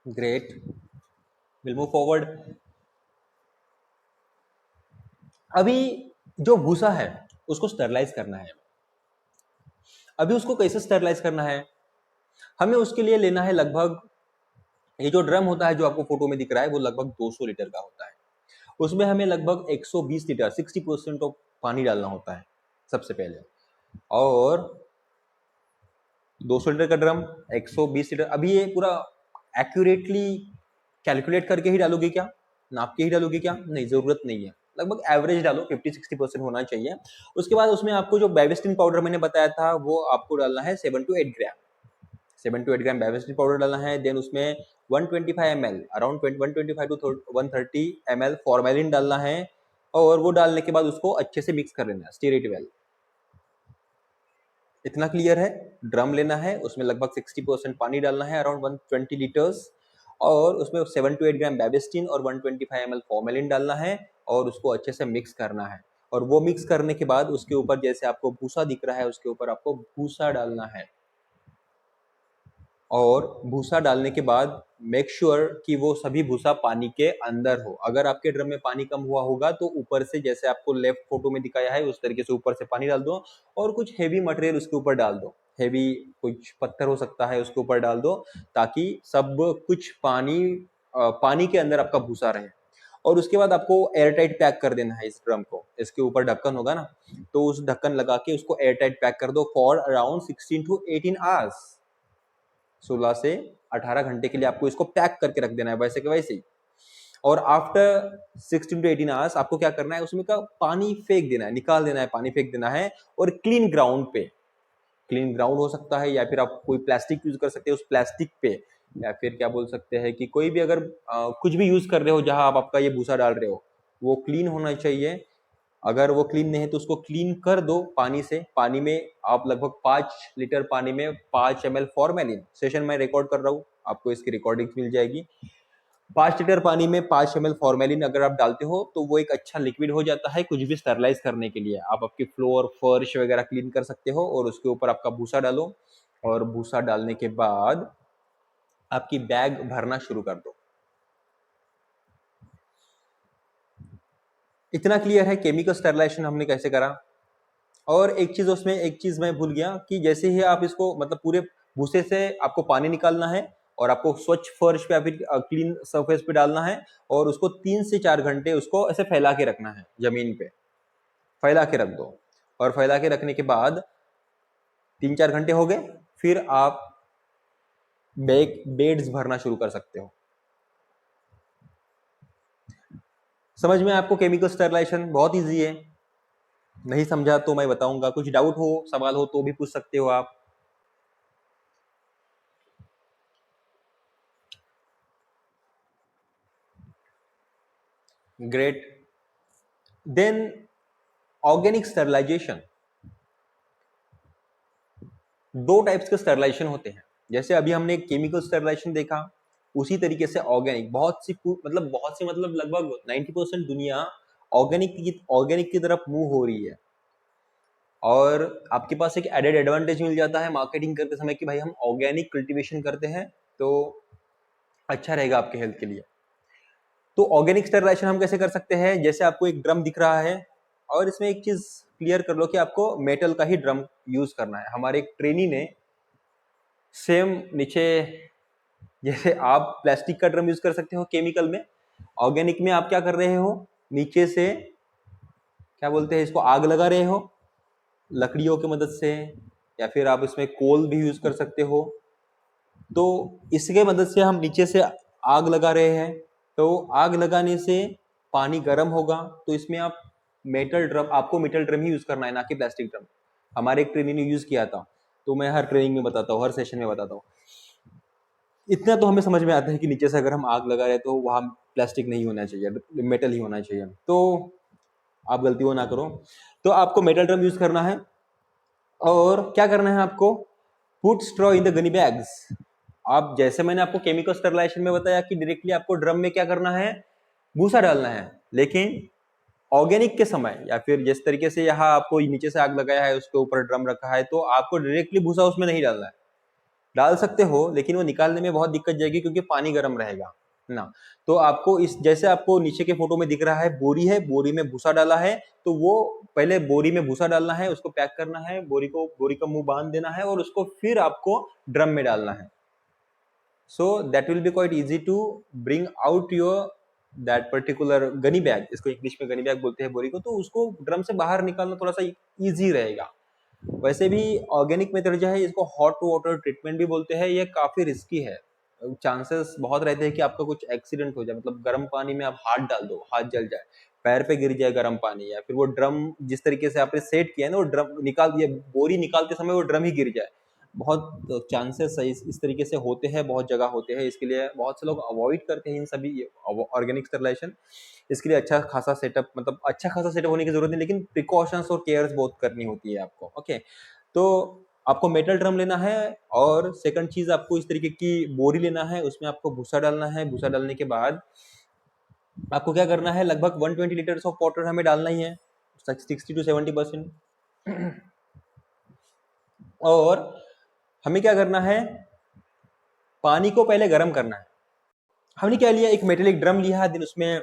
Great, will move forward. अभी जो भूसा है उसको स्टरलाइज करना है। अभी उसको कैसे स्टरलाइज करना है? हमें उसके लिए लेना है लगभग, ये जो ड्रम होता है जो आपको फोटो में दिख रहा है वो लगभग 200 लीटर का होता है। उसमें हमें लगभग 120 लीटर 60% ऑफ पानी डालना होता है सबसे पहले। और 200 लीटर का ड्रम, 120 लीटर, अभी ये पूरा एक्यूरेटली कैलकुलेट करके ही डालोगे क्या, नाप के ही डालोगे क्या? नहीं, जरूरत नहीं है, लगभग एवरेज डालो, 50-60% होना चाहिए। उसके बाद उसमें आपको जो बेविस्टिन पाउडर मैंने बताया था वो आपको डालना है 7 to 8 gram, 7 to 8 gram Bavistin powder डालना है। देन उसमें 125 ml, around 125 to 130 ml formalin डालना है। और वो डालने के बाद उसको अच्छे से मिक्स कर लेना है, स्टीर इट वेल। इतना क्लियर है? ड्रम लेना है, उसमें लगभग 60% पानी डालना है, अराउंड 120 लीटर्स, और उसमें 7 to 8 ग्राम बेविस्टिन और 125 ml फॉर्मेलिन डालना है और उसको अच्छे से मिक्स करना है। और वो मिक्स करने के बाद उसके ऊपर जैसे आपको भूसा दिख रहा है उसके ऊपर आपको भूसा डालना है। और भूसा डालने के बाद मेक श्योर कि वो सभी भूसा पानी के अंदर हो। अगर आपके ड्रम में पानी कम हुआ होगा तो ऊपर से, जैसे आपको लेफ्ट फोटो में दिखाया है उस तरीके से ऊपर से पानी डाल दो और कुछ हेवी मटेरियल उसके ऊपर डाल दो, हेवी कुछ पत्थर हो सकता है उसके ऊपर डाल दो, ताकि सब कुछ पानी के अंदर आपका भूसा रहे। और उसके बाद आपको एयर टाइट पैक कर देना है इस ड्रम को। इसके ऊपर ढक्कन होगा ना, तो उस ढक्कन लगा के उसको एयर टाइट पैक कर दो फॉर अराउंड 16 to 18 आवर्स। 16 से 18 घंटे के लिए आपको इसको पैक करके रख देना है, वैसे के वैसे ही। और आफ्टर 16 to 18 आवर्स आपको क्या करना है, उसमें का पानी फेंक देना है, निकाल देना है, पानी फेंक देना है। और क्लीन ग्राउंड पे, क्लीन ग्राउंड हो सकता है या फिर आप कोई प्लास्टिक यूज कर सकते हैं, उस प्लास्टिक पे, या फिर क्या बोल सकते हैं कि कोई भी अगर कुछ भी यूज कर रहे हो जहां आप आपका ये भूसा डाल रहे हो वो क्लीन होना चाहिए। अगर वो क्लीन नहीं है तो उसको क्लीन कर दो पानी से। पानी में आप लगभग 5 लीटर पानी में 5 ml फॉर्मेलिन, सेशन में रिकॉर्ड कर रहा हूँ, आपको इसकी रिकॉर्डिंग मिल जाएगी। 5 लीटर पानी में 5 ml फॉर्मेलिन अगर आप डालते हो तो वो एक अच्छा लिक्विड हो जाता है कुछ भी स्टरलाइज करने के लिए। आप आपकी फ्लोर फर्श वगैरह क्लीन कर सकते हो और उसके ऊपर आपका भूसा डालो। और भूसा डालने के बाद आपकी बैग भरना शुरू कर दो। इतना क्लियर है केमिकल स्टरलाइजेशन हमने कैसे करा। और एक चीज उसमें, एक चीज मैं भूल गया कि जैसे ही आप इसको मतलब पूरे भूसे से आपको पानी निकालना है और आपको स्वच्छ फर्श पे या फिर क्लीन सरफेस पे डालना है और उसको 3 से 4 घंटे उसको ऐसे फैला के रखना है, जमीन पे फैला के रख दो। और फैला के रखने के बाद 3-4 घंटे हो गए, फिर आप बेड्स भरना शुरू कर सकते हो। समझ में आपको केमिकल स्टरलाइजेशन बहुत इजी है। नहीं समझा तो मैं बताऊंगा, कुछ डाउट हो सवाल हो तो भी पूछ सकते हो आप। ग्रेट। देन ऑर्गेनिक स्टरलाइजेशन, दो टाइप्स के स्टरलाइजेशन होते हैं। जैसे अभी हमने केमिकल स्टरलाइजेशन देखा, उसी तरीके से ऑर्गेनिक, बहुत सी मतलब लगभग 90% दुनिया ऑर्गेनिक की तरफ मूव हो रही है। और आपके पास एक एडेड एडवांटेज मिल जाता है मार्केटिंग करते समय कि भाई हम ऑर्गेनिक कल्टीवेशन करते हैं तो अच्छा रहेगा आपके हेल्थ के लिए। तो ऑर्गेनिक स्टरलाइजेशन हम कैसे कर सकते हैं? जैसे आपको एक ड्रम दिख रहा है और इसमें एक चीज क्लियर कर लो कि आपको मेटल का ही ड्रम यूज करना है। हमारे एक ट्रेनी ने सेम नीचे, जैसे आप प्लास्टिक का ड्रम यूज कर सकते हो केमिकल में, ऑर्गेनिक में आप क्या कर रहे हो, नीचे से क्या बोलते हैं इसको, आग लगा रहे हो लकड़ियों की मदद से, या फिर आप इसमें कोल भी यूज कर सकते हो। तो इसके मदद से हम नीचे से आग लगा रहे हैं, तो आग लगाने से पानी गर्म होगा। तो इसमें आप आपको मेटल ड्रम ही यूज करना है, ना कि प्लास्टिक ड्रम। हमारे एक ट्रेनिंग ने यूज किया था, तो मैं हर ट्रेनिंग में बताता हूँ, हर सेशन में बताता हूँ। इतना तो हमें समझ में आता है कि नीचे से अगर हम आग लगा रहे हैं तो वहाँ प्लास्टिक नहीं होना चाहिए, मेटल ही होना चाहिए। तो आप गलती वो ना करो। तो आपको मेटल ड्रम यूज करना है और क्या करना है आपको, put straw in the Ghani bags. आप जैसे मैंने आपको केमिकल स्टरलाइजेशन में बताया कि डायरेक्टली आपको ड्रम में क्या करना है, भूसा डालना है, लेकिन ऑर्गेनिक के समय या फिर जिस तरीके से यहाँ आपको नीचे से आग लगाया है उसके ऊपर ड्रम रखा है, तो आपको डायरेक्टली भूसा उसमें नहीं डालना है। डाल सकते हो लेकिन वो निकालने में बहुत दिक्कत जाएगी क्योंकि पानी गर्म रहेगा ना। तो आपको इस जैसे आपको नीचे के फोटो में दिख रहा है, बोरी है, बोरी में भूसा डाला है, तो वो पहले बोरी में भूसा डालना है, उसको पैक करना है, बोरी का मुंह बांध देना है और उसको फिर आपको ड्रम में डालना है। So that will be quite easy to bring out your that particular gunny bag, इसको इंग्लिश में गनी बैग बोलते हैं बोरी को, तो उसको ड्रम से बाहर निकालना थोड़ा सा इजी रहेगा। वैसे भी ऑर्गेनिक मेथड जो है इसको हॉट वाटर ट्रीटमेंट भी बोलते हैं, ये काफी रिस्की है, चांसेस बहुत रहते हैं कि आपका कुछ एक्सीडेंट हो जाए, मतलब गर्म पानी में आप हाथ डाल दो, हाथ जल जाए, पैर पे गिर जाए गर्म पानी, या फिर वो ड्रम जिस तरीके से आपने सेट किया है ना, वो ड्रम निकाल दिया, बोरी निकालते समय वो ड्रम ही गिर जाए, बहुत चांसेस इस तरीके से होते हैं, बहुत जगह होते हैं। इसके लिए बहुत से लोग अवॉइड करते हैं इन सभी ऑर्गेनिक स्टरलाइजेशन। इसके लिए अच्छा खासा सेटअप, मतलब अच्छा खासा सेटअप होने की जरूरत नहीं, लेकिन प्रिकॉशंस और केयर्स बहुत करनी होती है आपको। ओके, तो आपको मेटल ड्रम लेना है और सेकंड चीज आपको इस तरीके की बोरी लेना है, उसमें आपको भूसा डालना है। भूसा डालने के बाद आपको क्या करना है, लगभग 120 लीटर्स ऑफ वाटर हमें डालना ही है, 60 to 70%। और हमें क्या करना है, पानी को पहले गर्म करना है। हमने क्या लिया, एक मेटेलिक ड्रम लिया, दिन उसमें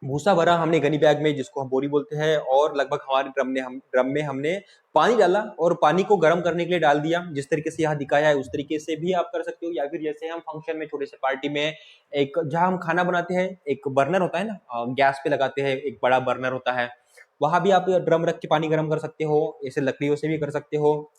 भूसा भरा हमने गनी बैग में, जिसको हम बोरी बोलते हैं, और लगभग हमारे ड्रम में हमने पानी डाला और पानी को गर्म करने के लिए डाल दिया। जिस तरीके से यहाँ दिखाया है उस तरीके से भी आप कर सकते हो, या फिर जैसे हम फंक्शन में, छोटे से पार्टी में, एक जहाँ हम खाना बनाते हैं, एक बर्नर होता है ना, गैस पे लगाते हैं, एक बड़ा बर्नर होता है, वहां भी आप ड्रम रख के पानी गर्म कर सकते हो, ऐसे लकड़ियों से भी कर सकते हो।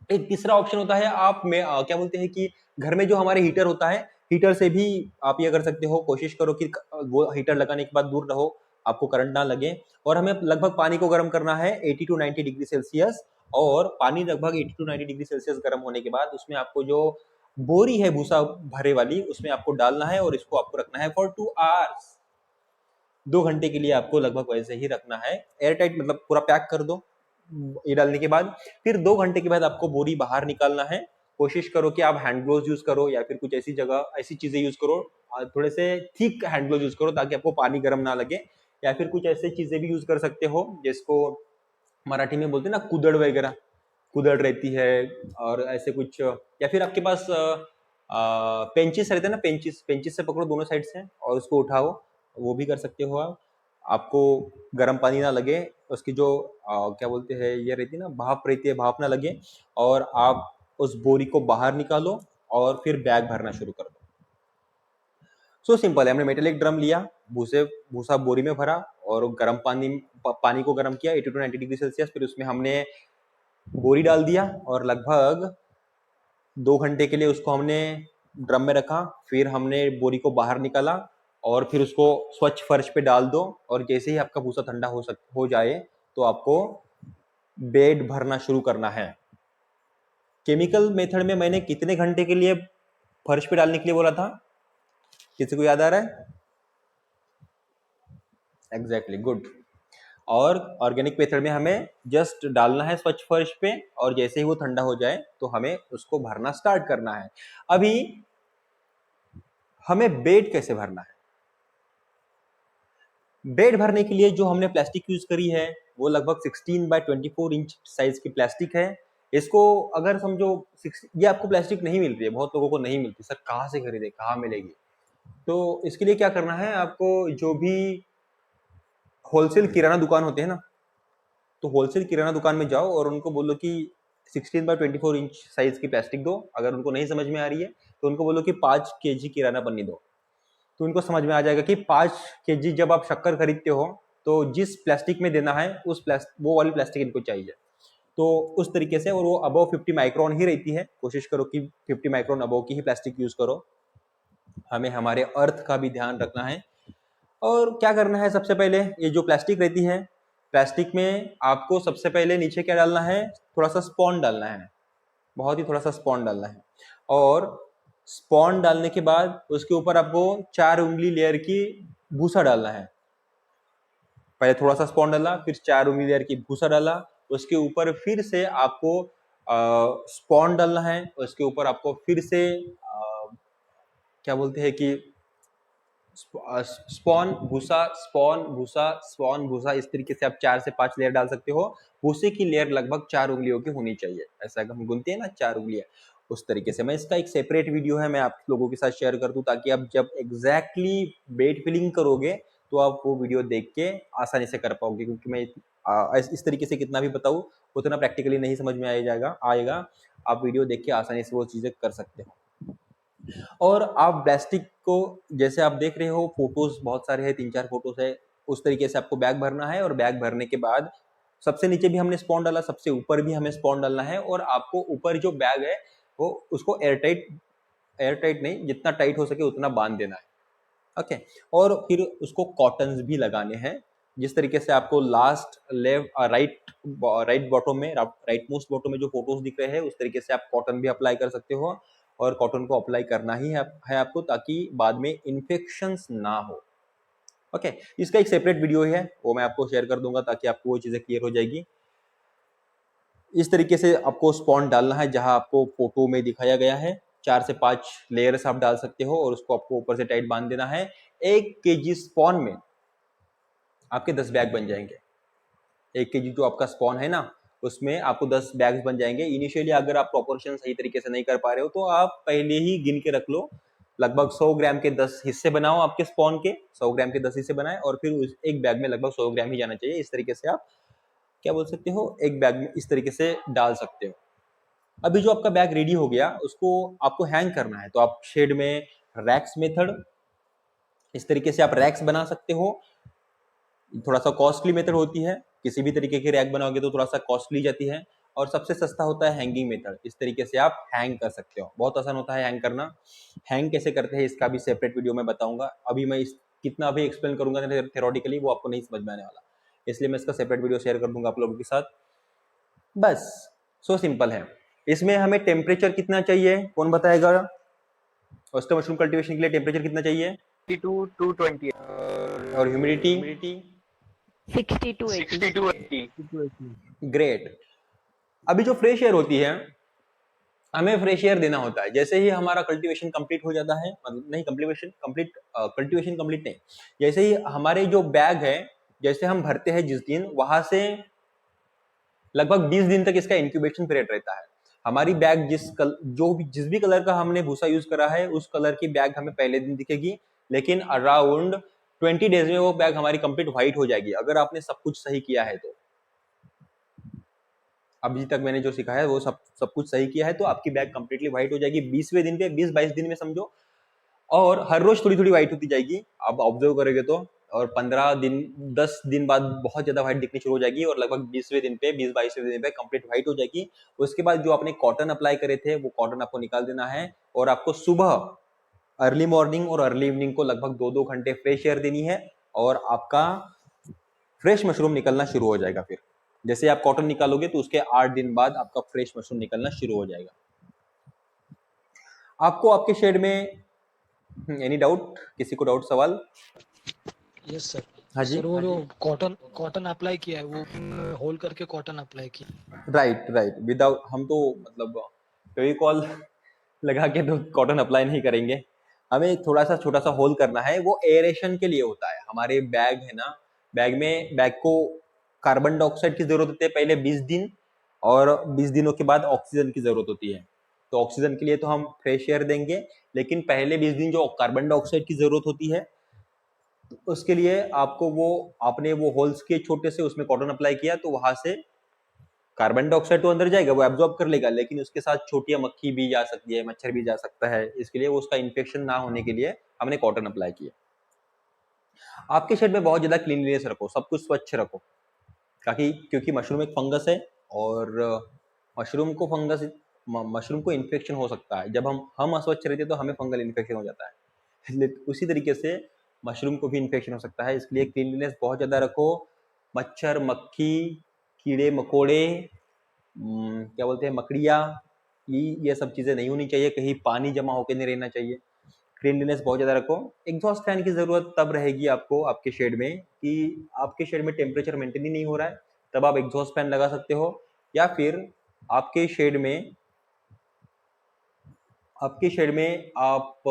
एक तीसरा ऑप्शन होता है, आप में क्या बोलते हैं कि घर में जो हमारे हीटर होता है, हीटर से भी आप ये कर सकते हो। कोशिश करो कि वो हीटर लगाने के बाद दूर रहो, आपको करंट ना लगे। और हमें लगभग पानी को गर्म करना है 80 to 90 डिग्री सेल्सियस, और पानी लगभग 80 to 90 डिग्री सेल्सियस गर्म होने के बाद उसमें आपको जो बोरी है भूसा भरे वाली, उसमें आपको डालना है और इसको आपको रखना है फॉर 2 आवर्स। 2 घंटे के लिए आपको लगभग वैसे ही रखना है, एयर टाइट, मतलब पूरा पैक कर दो। ये डालने के बाद फिर 2 घंटे के बाद आपको बोरी बाहर निकालना है। कोशिश करो कि आप हैंड ग्लोव्स यूज करो, या फिर कुछ ऐसी जगह, ऐसी चीजें यूज करो, थोड़े से थिक हैंड ग्लोव्स यूज करो ताकि आपको पानी गर्म ना लगे। या फिर कुछ ऐसी चीजें भी यूज कर सकते हो जिसको मराठी में बोलते हैं ना, कुदड़ वगैरह, कुदड़ रहती है, और ऐसे कुछ, या फिर आपके पास पेंचिस रहते हैं ना, पेंचिस से पकड़ो दोनों साइड से और उसको उठाओ, वो भी कर सकते हो आप। आपको गर्म पानी ना लगे, उसकी जो क्या बोलते हैं, ये रहती है ना, भाप रहती है, भाप ना लगे, और आप उस बोरी को बाहर निकालो और फिर बैग भरना शुरू कर दो। सो सिंपल है। हमने मेटेलिक ड्रम लिया, भूसा बोरी में भरा और गर्म पानी को गर्म किया 80 to 90 डिग्री सेल्सियस, फिर उसमें हमने बोरी डाल दिया और लगभग 2 घंटे के लिए उसको हमने ड्रम में रखा। फिर हमने बोरी को बाहर निकाला और फिर उसको स्वच्छ फर्श पे डाल दो, और जैसे ही आपका भूसा ठंडा हो जाए तो आपको बेड भरना शुरू करना है। केमिकल मेथड में मैंने कितने घंटे के लिए फर्श पे डालने के लिए बोला था, किसी को याद आ रहा है? Exactly, good. और ऑर्गेनिक मेथड में हमें जस्ट डालना है स्वच्छ फर्श पे, और जैसे ही वो ठंडा हो जाए तो हमें उसको भरना स्टार्ट करना है। अभी हमें बेड कैसे भरना है? बेड भरने के लिए जो हमने प्लास्टिक यूज करी है वो लगभग 16 by 24 इंच साइज की प्लास्टिक है। इसको अगर समझो, ये आपको प्लास्टिक नहीं मिल रही है, बहुत लोगों को नहीं मिलती, सर कहाँ से खरीदे, कहाँ मिलेगी? तो इसके लिए क्या करना है, आपको जो भी होलसेल किराना दुकान होते हैं ना, तो होलसेल किराना दुकान में जाओ और उनको बोलो कि 16 by 24 इंच साइज की प्लास्टिक दो। अगर उनको नहीं समझ में आ रही है तो उनको बोलो कि 5 kg किराना पन्नी दो, तो उनको समझ में आ जाएगा कि 5 kg जब आप शक्कर खरीदते हो तो जिस प्लास्टिक में देना है वो वाली प्लास्टिक इनको चाहिए। तो उस तरीके से, और वो अबव 50 माइक्रोन ही रहती है, कोशिश करो कि 50 माइक्रोन अबव की ही प्लास्टिक यूज करो। हमें हमारे अर्थ का भी ध्यान रखना है। और क्या करना है, सबसे पहले ये जो प्लास्टिक रहती है, प्लास्टिक में आपको सबसे पहले नीचे क्या डालना है, थोड़ा सा स्पॉन डालना है, बहुत ही थोड़ा सा स्पॉन डालना है। और स्पॉन डालने के बाद उसके ऊपर आपको 4 उंगली लेयर की भूसा डालना है। पहले थोड़ा सा स्पॉन डाला, फिर 4 उंगली लेयर की भूसा डाला, उसके ऊपर फिर से आपको स्पॉन डालना है, उसके ऊपर आपको फिर से क्या बोलते हैं कि स्पॉन भूसा स्पॉन भूसा स्पॉन भूसा, इस तरीके से आप 4 से 5 लेयर डाल सकते हो। भूसे की लेयर लगभग 4 उंगलियों की होनी चाहिए, ऐसा हम गुनते हैं ना 4 उंगलियां, उस तरीके से। मैं इसका एक सेपरेट वीडियो है, मैं आप लोगों के साथ शेयर कर दूं, ताकि आप जब एग्जैक्टली बेड फिलिंग करोगे तो आप वो वीडियो देख के आसानी से कर पाओगे, क्योंकि मैं इस तरीके से कितना भी बताऊं उतना प्रैक्टिकली नहीं समझ में आएगा। आप वीडियो देख के आसानी से वो चीजें कर सकते हो। और आप प्लास्टिक को, जैसे आप देख रहे हो फोटोज बहुत सारे हैं, 3-4 फोटोज है, उस तरीके से आपको बैग भरना है। और बैग भरने के बाद सबसे नीचे भी हमने स्पॉन डाला, सबसे ऊपर भी हमें स्पॉन डालना है, और आपको ऊपर जो बैग है वो उसको एयरटाइट नहीं, जितना टाइट हो सके उतना बांध देना है। ओके, और फिर उसको कॉटन्स भी लगाने हैं, जिस तरीके से आपको लास्ट राइट बॉटम में, राइट मोस्ट बॉटम में जो फोटोज दिख रहे हैं उस तरीके से आप कॉटन भी अप्लाई कर सकते हो। और कॉटन को अप्लाई करना ही है आपको, ताकि बाद में इन्फेक्शंस ना हो। ओके, इसका एक सेपरेट वीडियो है, वो मैं आपको शेयर कर दूंगा ताकि आपको वो चीजें क्लियर हो जाएगी। इस तरीके से आपको स्पॉन डालना है जहां आपको फोटो में दिखाया गया है। 4 से 5 लेयर्स आप डाल सकते हो, और उसको आपको ऊपर से टाइट बांध देना है। 1 kg स्पॉन में आपके 10 बैग बन जाएंगे। 1 kg जो आपका स्पॉन है ना, उसमें आपको 10 बैग्स बन जाएंगे। इनिशियली अगर आप प्रोपोर्शन सही तरीके से नहीं कर पा रहे हो तो आप पहले ही गिन के रख लो, लगभग 100 ग्राम के 10 हिस्से बनाओ आपके स्पॉन के, 100 ग्राम के 10 हिस्से बनाए, और फिर उस एक बैग में लगभग 100 ग्राम ही जाना चाहिए। इस तरीके से आप क्या बोल सकते हो, एक बैग में इस तरीके से डाल सकते हो। अभी जो आपका बैग रेडी हो गया, उसको आपको हैंग करना है, तो आप शेड में रैक्स मेथड, इस तरीके से आप रैक्स बना सकते हो। थोड़ा सा कॉस्टली मेथड होती है, किसी भी तरीके की रैक बनाओगे तो थोड़ा सा कॉस्टली जाती है, और सबसे सस्ता होता है हैंगिंग मेथड। इस तरीके से आप हैंग कर सकते हो, बहुत आसान होता है हैंग करना। हैंग कैसे करते हैं इसका भी सेपरेट वीडियो में बताऊंगा। अभी मैं इस कितना भी एक्सप्लेन करूंगा थ्योरेटिकली वो आपको नहीं समझ में आने वाला, इसलिए मैं इसका सेपरेट वीडियो शेयर कर दूंगा आप लोगों के साथ। बस सो सिंपल है। इसमें हमें टेम्परेचर कितना चाहिए, कौन बताएगा? ऑयस्टर मशरूम कल्टीवेशन के लिए टेम्परेचर कितना चाहिए? 220 और ह्यूमिडिटी? 60 to 80. 60 to 80. ग्रेट। अभी जो फ्रेश एयर होती है, हमें फ्रेश एयर देना होता है। जैसे ही हमारा कल्टीवेशन कंप्लीट हो जाता है, मतलब नहीं कल्टीवेशन कंप्लीट नहीं, जैसे ही हमारे जो बैग है, जैसे हम भरते हैं जिस दिन, वहां से लगभग 20 दिन तक इसका इंक्यूबेशन पीरियड रहता है। हमारी बैग जिस भी कलर का हमने भूसा यूज करा है, उस कलर की बैग हमें पहले दिन दिखेगी, लेकिन अराउंड 20 डेज में वो बैग हमारी कंप्लीट व्हाइट हो जाएगी, अगर आपने सब कुछ सही किया है तो। अभी तक मैंने जो सिखाया है वो सब कुछ सही किया है तो आपकी बैग कंप्लीटली व्हाइट हो जाएगी 20वें दिन पे, 20-22 दिन में समझो। और हर रोज थोड़ी थोड़ी व्हाइट होती जाएगी, आप ऑब्जर्व करोगे तो। और 15 दिन 10 दिन बाद बहुत ज्यादा व्हाइट दिखनी शुरू हो जाएगी, और लगभग 20वें दिन पे 20-22वें दिन पे कंप्लीट व्हाइट हो जाएगी। उसके बाद जो आपने कॉटन अप्लाई करे थे वो कॉटन आपको निकाल देना है, और आपको सुबह अर्ली मॉर्निंग और अर्ली इवनिंग को लगभग 2-2 घंटे फ्रेश एयर देनी है, और आपका फ्रेश मशरूम निकलना शुरू हो जाएगा। फिर जैसे आप कॉटन निकालोगे तो उसके 8 दिन बाद आपका फ्रेश मशरूम निकलना शुरू हो जाएगा। आपको आपके शेड में एनी डाउट, किसी को डाउट सवाल? Yes sir. हाँ जी, सर वो जो कॉटन अप्लाई किया है वो होल करके कॉटन अप्लाई किया। राइट। विदाउट, हम तो मतलब फेविकॉल लगा के तो कॉटन अप्लाई नहीं करेंगे, हमें थोड़ा सा छोटा सा होल करना है, वो एरेशन के लिए होता है। हमारे बैग है ना, बैग को कार्बन डाइऑक्साइड की जरूरत होती है पहले 20 दिन, और 20 दिनों के बाद ऑक्सीजन की जरूरत होती है। तो ऑक्सीजन के लिए तो हम फ्रेश एयर देंगे, लेकिन पहले 20 दिन जो कार्बन डाइऑक्साइड की जरूरत होती है, उसके लिए आपने वो होल्स के छोटे से उसमें कॉटन अप्लाई किया, तो वहां से कार्बन डाइऑक्साइड तो अंदर जाएगा, वो एब्जॉर्ब कर लेगा, लेकिन उसके साथ छोटियां मक्खी भी जा सकती है, मच्छर भी जा सकता है, इसके लिए वो उसका इन्फेक्शन ना होने के लिए हमने कॉटन अप्लाई किया। आपके शेड में बहुत ज्यादा क्लीनलीनेस रखो, सब कुछ स्वच्छ रखो, क्योंकि मशरूम एक फंगस है, और मशरूम को इन्फेक्शन हो सकता है। जब हम अस्वच्छ रहते तो हमें फंगल इन्फेक्शन हो जाता है, उसी तरीके से मशरूम को भी इन्फेक्शन हो सकता है। इसलिए क्लीनलीनेस बहुत ज्यादा रखो। मच्छर, मक्खी, कीड़े मकोड़े, क्या बोलते हैं, मकड़िया, ये सब चीज़ें नहीं होनी चाहिए, कहीं पानी जमा होकर नहीं रहना चाहिए, क्लीनलीनेस बहुत ज़्यादा रखो। एग्जॉस्ट फैन की ज़रूरत तब रहेगी आपको आपके शेड में कि आपके शेड में टेम्परेचर मेंटेन ही नहीं हो रहा है, तब आप एग्जॉस्ट फैन लगा सकते हो। या फिर आपके शेड में आप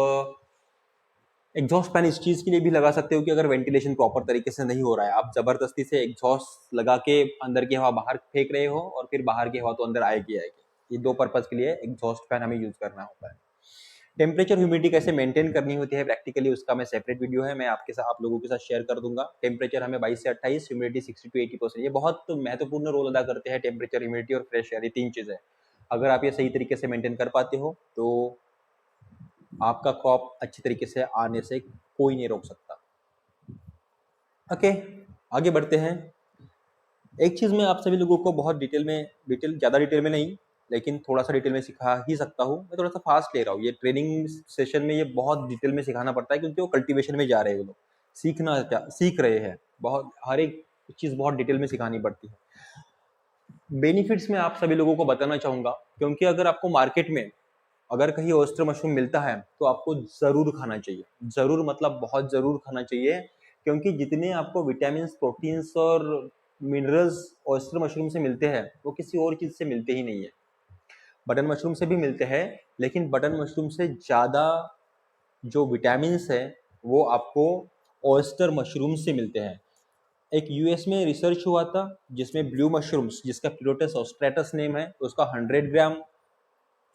एग्जॉस्ट फैन इस चीज़ के लिए भी लगा सकते हो कि अगर वेंटिलेशन प्रॉपर तरीके से नहीं हो रहा है, आप ज़बरदस्ती से एग्जॉस्ट लगा के अंदर की हवा बाहर फेंक रहे हो और फिर बाहर की हवा तो अंदर आएगी आएगी। ये दो पर्पज़ के लिए एग्जॉस्ट फैन हमें यूज़ करना होता है। टेम्परेचर ह्यूमिडिटी कैसे मेंटेन करनी होती है प्रैक्टिकली, उसका मैं सेपरेट वीडियो है, मैं आप लोगों के साथ शेयर कर दूंगा। टेम्परेचर हमें 22 से 28, ह्यूमिडिटी 60 to 80%, ये बहुत महत्वपूर्ण रोल अदा करते हैं। टेम्परेचर, ह्यूमिडिटी और फ्रेश एयर, ये 3 चीज़ें अगर आप ये सही तरीके से मेंटेन कर पाते हो तो आपका क्रॉप अच्छी तरीके से आने से कोई नहीं रोक सकता। ओके, आगे बढ़ते हैं। एक चीज़ मैं आप सभी लोगों को बहुत ज़्यादा डिटेल में नहीं, लेकिन थोड़ा सा डिटेल में सिखा ही सकता हूँ। मैं थोड़ा सा फास्ट ले रहा हूँ, ये ट्रेनिंग सेशन में ये बहुत डिटेल में सिखाना पड़ता है क्योंकि वो कल्टीवेशन में जा रहे हैं, वो लोग सीख रहे हैं, बहुत हर एक चीज़ बहुत डिटेल में सिखानी पड़ती है। बेनिफिट्स में आप सभी लोगों को बताना चाहूँगा, क्योंकि अगर आपको मार्केट में अगर कहीं ऑयस्टर मशरूम मिलता है तो आपको ज़रूर खाना चाहिए। ज़रूर मतलब बहुत ज़रूर खाना चाहिए, क्योंकि जितने आपको विटामिन्स, प्रोटीन्स और मिनरल्स ऑयस्टर मशरूम से मिलते हैं वो किसी और चीज़ से मिलते ही नहीं है। बटन मशरूम से भी मिलते हैं, लेकिन बटन मशरूम से ज़्यादा जो विटामिन्स है वो आपको ऑयस्टर मशरूम से मिलते हैं। एक यूएस में रिसर्च हुआ था जिसमें ब्लू मशरूम्स, जिसका प्यूरोटस ऑस्ट्रेटस नेम है, उसका 100 ग्राम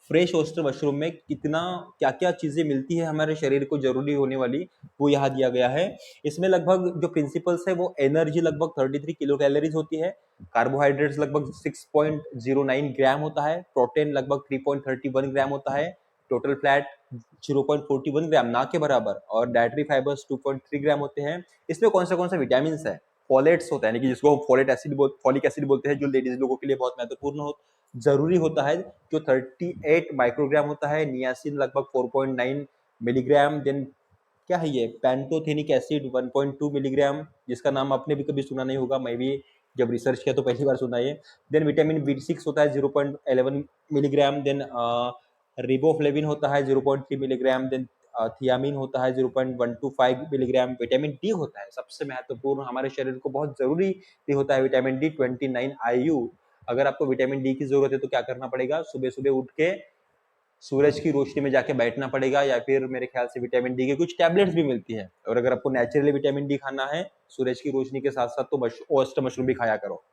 फ्रेश ऑयस्टर मशरूम में कितना क्या क्या चीज़ें मिलती है हमारे शरीर को जरूरी होने वाली, वो यहाँ दिया गया है। इसमें लगभग जो प्रिंसिपल्स है वो एनर्जी लगभग 33 किलो कैलोरीज होती है, कार्बोहाइड्रेट्स लगभग 6.09 ग्राम होता है, प्रोटीन लगभग 3.31 ग्राम होता है, टोटल फैट 0.41 ग्राम, ना के बराबर, और डायट्री फाइबर्स 2.3 ग्राम होते हैं। इसमें कौन सा विटामिन है, फोलेट्स होता है, यानी कि जिसको फॉलिक एसिड बोलते हैं, जो लेडीज लोगों के लिए बहुत महत्वपूर्ण जरूरी होता है, जो 38 माइक्रोग्राम होता है। नियासिन लगभग 4.9 मिलीग्राम। देन क्या है ये, पैंटोथेनिक एसिड 1.2 मिलीग्राम, जिसका नाम आपने भी कभी सुना नहीं होगा, मैं भी जब रिसर्च किया तो पहली बार सुना है। देन विटामिन B6 होता है 0.11 मिलीग्राम। देन रिबोफ्लेविन होता है 0.3 मिलीग्राम। देन थियामिन होता है 0.125 मिलीग्राम। विटामिन डी होता है सबसे महत्वपूर्ण, हमारे शरीर को बहुत जरूरी होता है विटामिन डी 29 IU। अगर आपको विटामिन डी की जरूरत है तो क्या करना पड़ेगा, सुबह सुबह उठ के सूरज की रोशनी में जाके बैठना पड़ेगा, या फिर मेरे ख्याल से विटामिन डी की कुछ टैबलेट्स भी मिलती है। और अगर आपको नेचुरली विटामिन डी खाना है सूरज की रोशनी के साथ साथ, तो ऑयस्टर मशरूम भी खाया करो।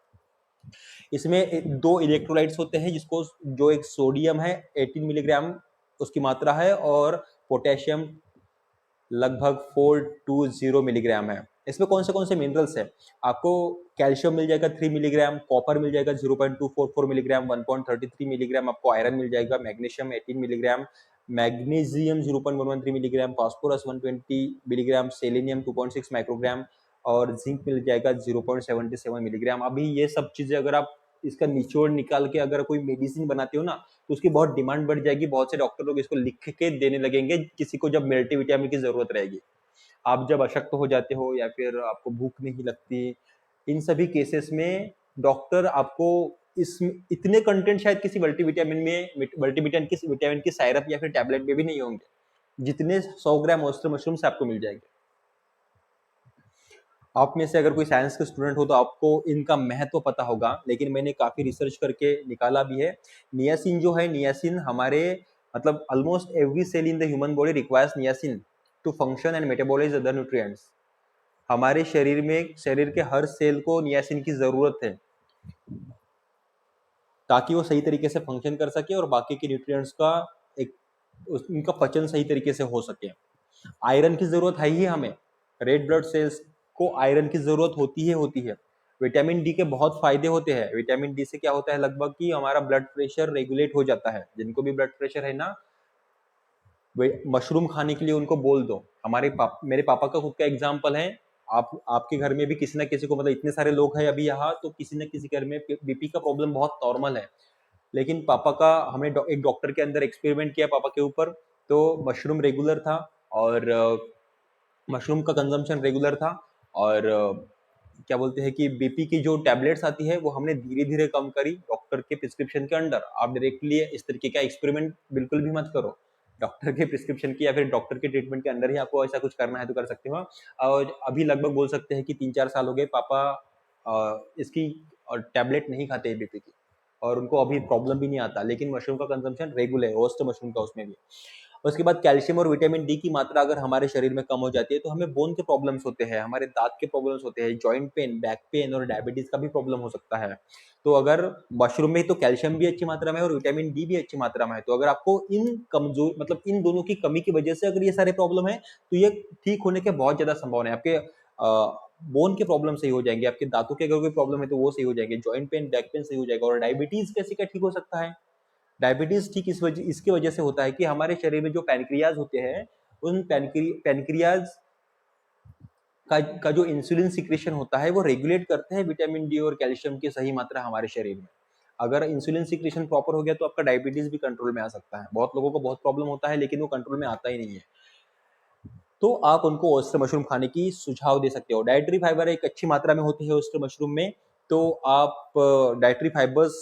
इसमें 2 इलेक्ट्रोलाइट्स होते हैं, जिसको जो एक सोडियम है 18 मिलीग्राम उसकी मात्रा है, और पोटेशियम लगभग 420 मिलीग्राम है। इसमें कौन से मिनरल्स है, आपको कैल्शियम मिल जाएगा 3 मिलीग्राम, कॉपर मिल जाएगा 0.244 मिलीग्राम, 1.33 मिलीग्राम आपको आयरन मिल जाएगा, magnesium 18 milligram, magnesium 0.113 milligram, phosphorus 120 milligram, selenium 2.6 microgram, और जिंक मिल जाएगा 0.77 मिलीग्राम। अभी ये सब चीजें अगर आप इसका निचोड़ निकाल के अगर कोई मेडिसिन बनाते हो ना, तो उसकी बहुत डिमांड बढ़ जाएगी, बहुत से डॉक्टर लोग इसको लिख के देने लगेंगे किसी को जब मल्टीविटामिन की जरूरत रहेगी। आप जब अशक्त हो जाते हो या फिर आपको भूख नहीं लगती, इन सभी केसेस में डॉक्टर आपको इस इतने कंटेंट शायद किसी विटामिन की सायरप या फिर टैबलेट में भी नहीं होंगे जितने 100 ग्राम ऑयस्टर मशरूम से आपको मिल जाएंगे। आप में से अगर कोई साइंस के स्टूडेंट हो तो आपको इनका महत्व पता होगा, लेकिन मैंने काफी रिसर्च करके निकाला भी है। नियासिन जो है, नियासिन हमारे मतलब almost every cell in the human body requires niacin to function and metabolise other nutrients. हमारे शरीर में, शरीर के हर सेल को नियासिन की जरूरत है ताकि वो सही तरीके से फंक्शन कर सके और बाकी के न्यूट्रिएंट्स का एक उनका पचन सही तरीके से हो सके। आयरन की जरूरत है ही हमें, रेड ब्लड सेल्स को आयरन की जरूरत होती है। विटामिन डी के बहुत फायदे होते हैं। विटामिन डी से क्या होता है लगभग कि हमारा ब्लड प्रेशर रेगुलेट हो जाता है। जिनको भी ब्लड प्रेशर है ना, मशरूम खाने के लिए उनको बोल दो। मेरे पापा का खुद का एग्जाम्पल है, आपके घर में भी किसी ना किसी को, मतलब इतने सारे लोग हैं अभी यहाँ, तो किसी न किसी घर में बीपी का प्रॉब्लम बहुत नॉर्मल है। लेकिन पापा का, हमने एक डॉक्टर के अंदर एक्सपेरिमेंट किया पापा के ऊपर, तो मशरूम रेगुलर था और मशरूम का कंजम्पशन रेगुलर था, और क्या बोलते हैं कि बीपी की जो टैबलेट्स आती है वो हमने धीरे धीरे कम करी डॉक्टर के प्रिस्क्रिप्शन के अंडर। आप डायरेक्टली इस तरीके का एक्सपेरिमेंट बिल्कुल भी मत करो। डॉक्टर के प्रिस्क्रिप्शन की या फिर डॉक्टर के ट्रीटमेंट के अंदर ही आपको ऐसा कुछ करना है तो कर सकते हो। और अभी लगभग बोल सकते हैं कि 3-4 साल हो गए पापा इसकी टैबलेट नहीं खाते बीपी की, और उनको अभी प्रॉब्लम भी नहीं आता, लेकिन मशरूम का कंजम्पशन रेगुलर है, रोस्ट मशरूम का उसमें भी। उसके बाद कैल्शियम और विटामिन डी की मात्रा अगर हमारे शरीर में कम हो जाती है तो हमें बोन के प्रॉब्लम्स होते हैं, हमारे दांत के प्रॉब्लम्स होते हैं, जॉइंट पेन, बैक पेन और डायबिटीज का भी प्रॉब्लम हो सकता है। तो अगर मशरूम में तो कैल्शियम भी अच्छी मात्रा में है और विटामिन डी भी अच्छी मात्रा में है, तो अगर आपको इन कमजोर मतलब इन दोनों की कमी की वजह से अगर ये सारे प्रॉब्लम है तो ये ठीक होने के बहुत ज्यादा संभावना है। आपके बोन के प्रॉब्लम सही हो जाएंगे, आपके दांतों के अगर कोई प्रॉब्लम है तो वो सही हो जाएंगे, जॉइंट पेन, बैक पेन सही हो जाएगा। और डायबिटीज कैसे क्या ठीक हो सकता है? डायबिटीज ठीक इसकी वजह से होता है कि हमारे शरीर में जो पैनक्रियाज होते हैं, उन पैनक्रियाज का जो इंसुलिन सिक्रेशन होता है वो रेगुलेट करते हैं विटामिन डी और कैल्शियम की सही मात्रा हमारे शरीर में। अगर इंसुलिन सिक्रेशन प्रॉपर हो गया तो आपका डायबिटीज भी कंट्रोल में आ सकता है। बहुत लोगों को बहुत प्रॉब्लम होता है लेकिन वो कंट्रोल में आता ही नहीं है, तो आप उनको ऑयस्टर मशरूम खाने की सुझाव दे सकते हो। डाइटरी फाइबर एक अच्छी मात्रा में होती है ऑयस्टर मशरूम में, तो आप डाइटरी फाइबर्स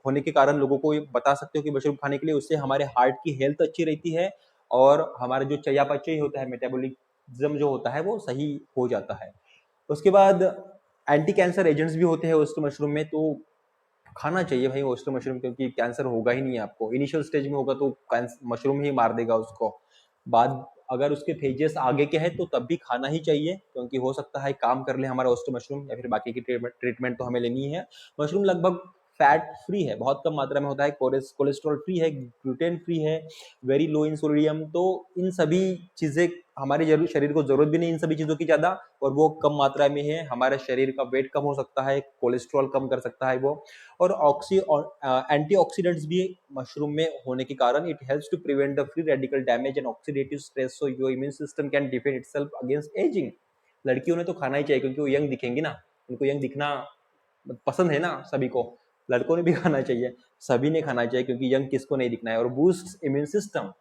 होने के कारण लोगों को ये बता सकते हो कि मशरूम खाने के लिए, उससे हमारे हार्ट की हेल्थ अच्छी रहती है और हमारा जो चयापचय होता है, मेटाबॉलिज्म जो होता है वो सही हो जाता है। उसके बाद एंटी कैंसर एजेंट्स भी होते हैं ऑयस्टर मशरूम में, तो खाना चाहिए भाई ऑयस्टर मशरूम, क्योंकि कैंसर होगा ही नहीं आपको। इनिशियल स्टेज में होगा तो मशरूम ही मार देगा उसको, बाद अगर उसके फेजेस आगे के हैं तो तब भी खाना ही चाहिए, क्योंकि हो सकता है काम कर ले हमारा ऑयस्टर मशरूम, या फिर बाकी की ट्रीटमेंट तो हमें लेनी है। मशरूम लगभग फैट फ्री है, बहुत कम मात्रा में होता है, कोलेस्ट्रॉल फ्री है, ग्लूटेन फ्री है, वेरी लो इन सोडियम। तो इन सभी चीजें हमारे शरीर को जरूरत भी नहीं इन सभी चीजों की ज्यादा, और वो कम मात्रा में है। हमारे शरीर का वेट कम हो सकता है, कोलेस्ट्रॉल कम कर सकता है वो, और एंटीऑक्सीडेंट्स भी मशरूम में होने के कारण it helps to prevent the free radical damage and oxidative stress, so your immune system can defend itself against ageing. लड़कियों ने तो खाना ही चाहिए क्योंकि वो यंग दिखेंगी ना, उनको यंग दिखना पसंद है ना सभी को। लड़कों ने भी खाना चाहिए, सभी ने खाना चाहिए, क्योंकि यंग किसको नहीं दिखना है। और बूस्ट इम्यून सिस्टम,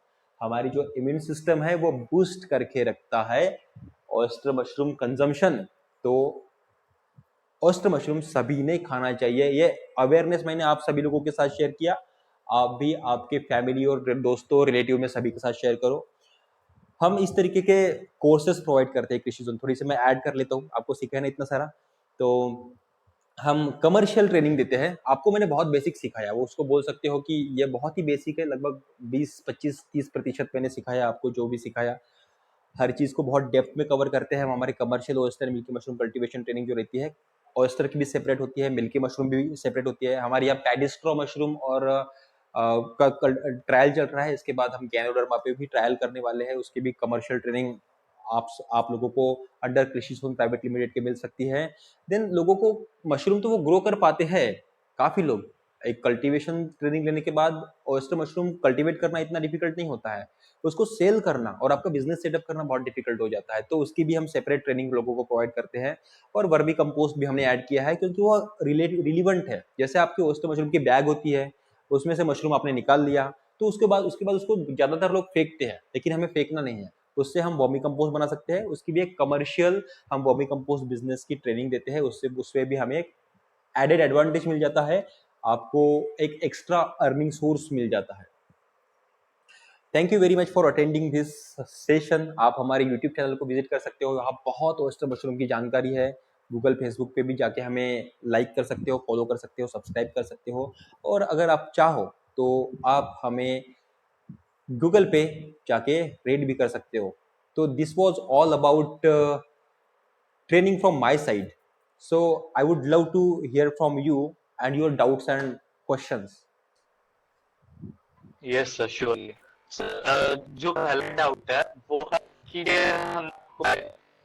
हमारी जो इम्यून सिस्टम है वो बूस्ट करके रखता है ऑयस्टर मशरूम कंजम्पशन। तो ऑयस्टर मशरूम सभी ने खाना चाहिए। ये अवेयरनेस मैंने आप सभी लोगों के साथ शेयर किया, आप भी आपके फैमिली और दोस्तों रिलेटिव में सभी के साथ शेयर करो। हम इस तरीके के कोर्सेज प्रोवाइड करते हैं कृषि जोन। थोड़ी सी मैं ऐड कर लेता हूँ, आपको सीखा है ना इतना सारा, तो हम कमर्शियल ट्रेनिंग देते हैं। आपको मैंने बहुत बेसिक सिखाया, वो उसको बोल सकते हो कि ये बहुत ही बेसिक है, लगभग 20-25-30% मैंने सिखाया आपको। जो भी सिखाया हर चीज़ को बहुत डेप्थ में कवर करते हैं हम। हमारे commercial oyster milky mushroom cultivation training जो रहती है, ऑयस्टर की भी सेपरेट होती है, मिल्की मशरूम भी सेपरेट होती है। हमारे यहाँ पैडिस्ट्रो मशरूम और का ट्रायल चल रहा है। इसके बाद हम गैनोडर्मा पे भी ट्रायल करने वाले हैं, उसकी भी कमर्शियल ट्रेनिंग आप लोगों को अंडर कृषि जोन प्राइवेट लिमिटेड के मिल सकती है। देन लोगों को मशरूम तो वो ग्रो कर पाते हैं काफी लोग, एक कल्टीवेशन ट्रेनिंग लेने के बाद ऑयस्टर मशरूम कल्टीवेट करना इतना डिफिकल्ट नहीं होता है, उसको सेल करना और आपका बिजनेस सेटअप करना बहुत डिफिकल्ट हो जाता है। तो उसकी भी हम सेपरेट ट्रेनिंग लोगों को प्रोवाइड करते हैं। और वर्मी कंपोस्ट भी हमने ऐड किया है, क्योंकि वो रिलीवेंट है। जैसे आपकी ऑयस्टर मशरूम की बैग होती है, उसमें से मशरूम आपने निकाल लिया, तो उसके बाद उसको ज्यादातर लोग फेंकते हैं, लेकिन हमें फेंकना नहीं है, उससे हम वर्मी कंपोस्ट बना सकते हैं। उसकी भी एक कमर्शियल हम वर्मी कंपोस्ट बिजनेस की ट्रेनिंग देते हैं, उससे भी हमें एक एडेड एडवांटेज मिल जाता है, आपको एक एक्स्ट्रा अर्निंग सोर्स मिल जाता है। Thank you very much for attending this session. आप हमारे यूट्यूब चैनल को विजिट कर सकते हो, यहाँ बहुत ऑयस्टर मशरूम की जानकारी है। गूगल फेसबुक पे भी जाके हमें लाइक कर सकते हो, फॉलो कर सकते हो, सब्सक्राइब कर सकते हो। और अगर आप चाहो तो आप हमें गूगल पे जाके रेट भी कर सकते हो। तो this was all about training from my side, so I would love to hear from you and your doubts and questions. Yes sir, surely sir. जो पहला डाउट है वो है कि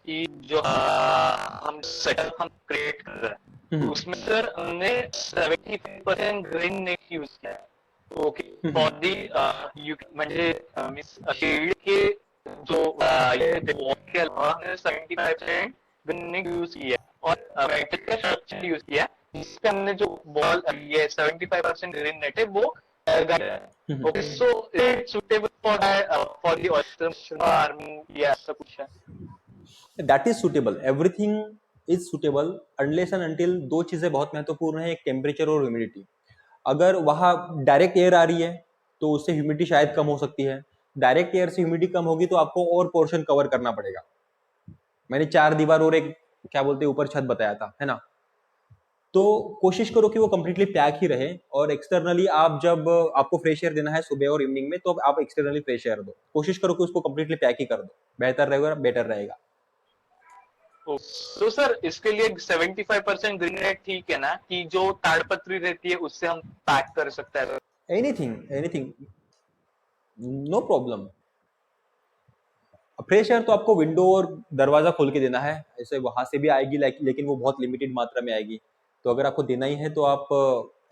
कि जो हम सेटअप हम क्रिएट कर रहे हैं उसमें सर हमने 75% ग्रीन नेट यूज किया है। ओके, फॉर दी म्हणजे शील्ड के जो ये वॉल के अलावा हमने 75% ग्रीन नेट यूज किया है और मेटल का स्ट्रक्चर यूज किया है, जिसपे हमने जो वॉल ये 75% ग्रीन नेट है वो okay, so is it suitable for the oyster farming? Yeah, ऐसा कुछ है। That is suitable. Everything is suitable unless and until दो चीजें बहुत महत्वपूर्ण है, एक टेम्परेचर और ह्यूमिडिटी। अगर वहां डायरेक्ट एयर आ रही है तो उससे ह्यूमिडिटी शायद कम हो सकती है, डायरेक्ट एयर से ह्यूमिडिटी कम होगी तो आपको और पोर्शन कवर करना पड़ेगा। मैंने 4 दीवार और एक क्या बोलते हैं ऊपर छत बताया था, है ना। तो कोशिश करो कि वो कंप्लीटली पैक ही रहे, और एक्सटर्नली आप जब आपको फ्रेश एयर देना है सुबह और इवनिंग में, तो आप एक्सटर्नली फ्रेश एयर दो, कोशिश करो कि उसको कंप्लीटली पैक ही कर दो, बेहतर रहेगा, बेटर रहेगा। तो सर इसके लिए 75% ग्रीन नेट ठीक है ना, कि जो ताड़पत्री रहती है उससे हम पैक कर सकते हैं? Anything anything, no problem. Fresh air तो आपको विंडो और दरवाजा खोल के देना है, ऐसे वहां से भी आएगी लेकिन वो बहुत लिमिटेड मात्रा में आएगी। तो अगर आपको देना ही है तो आप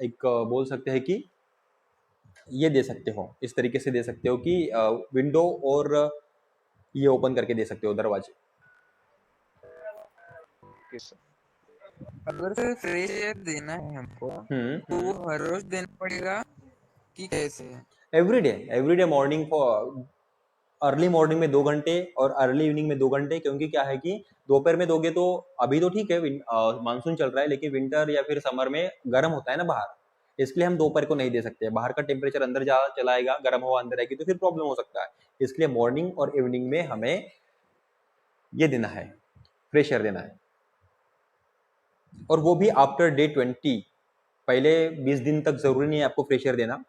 एक बोल सकते हैं कि ये दे सकते हो, इस तरीके से दे सकते हो कि विंडो और ये ओपन करके दे सकते हो दरवाजे। अगर सर फ्रेश एयर देना है हमको तो वो हर रोज देना पड़ेगा कि कैसे? Every day morning for early morning में 2 घंटे और अर्ली इवनिंग में 2 घंटे, क्योंकि क्या है कि दोपहर में दोगे तो अभी तो ठीक है, मानसून चल रहा है, लेकिन विंटर या फिर समर में गर्म होता है ना बाहर, इसलिए हम दोपहर को नहीं दे सकते। बाहर का टेम्परेचर अंदर जा चलाएगा, गर्म हवा अंदर आएगी तो फिर प्रॉब्लम हो सकता है। इसलिए मॉर्निंग और इवनिंग में हमें ये देना है, फ्रेश एयर देना है, और वो भी आफ्टर डे 20। पहले 20 दिन तक जरूरी नहीं है आपको फ्रेश एयर देना,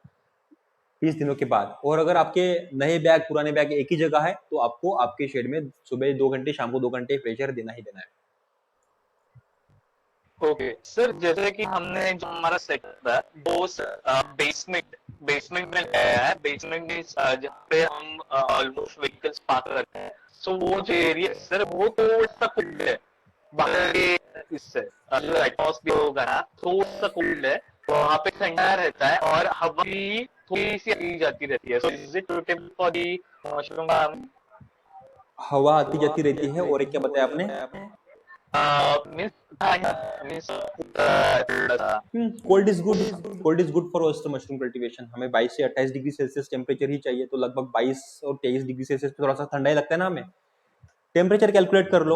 20 दिनों के बाद। और अगर आपके नए बैग पुराने बैग एक ही जगह है तो आपको आपके शेड में सुबह 2 घंटे शाम को 2 घंटे फ्रेश एयर देना ही देना है। ओके सर, जैसे कि हमने जो हमारा सेटअप है वो बेसमेंट में लगाया है। बेसमेंट में जहाँ पे हम ऑलमोस्ट व्हीकल्स पार्क करते हैं, सो वो जो एरिया सर वो थोड़ा सा कोल्ड है बाहर के इससे, जो एटमॉस्फेयर होगा ना थोड़ा सा कोल्ड है, तो वहाँ पे ठंडा रहता है और हवा भी थोड़ी सी आती जाती रहती है। So is it suitable for the mushroom farm? हवा आती जाती रहती है, और एक क्या बताया आपने? Means cold is good for oyster mushroom cultivation. हमें 22 से 28 डिग्री सेल्सियस टेम्परेचर ही चाहिए, तो लगभग 22 और 23 डिग्री सेल्सियस पे थोड़ा सा ठंडा ही लगता है ना हमें। टेम्परेचर कैलकुलेट कर लो,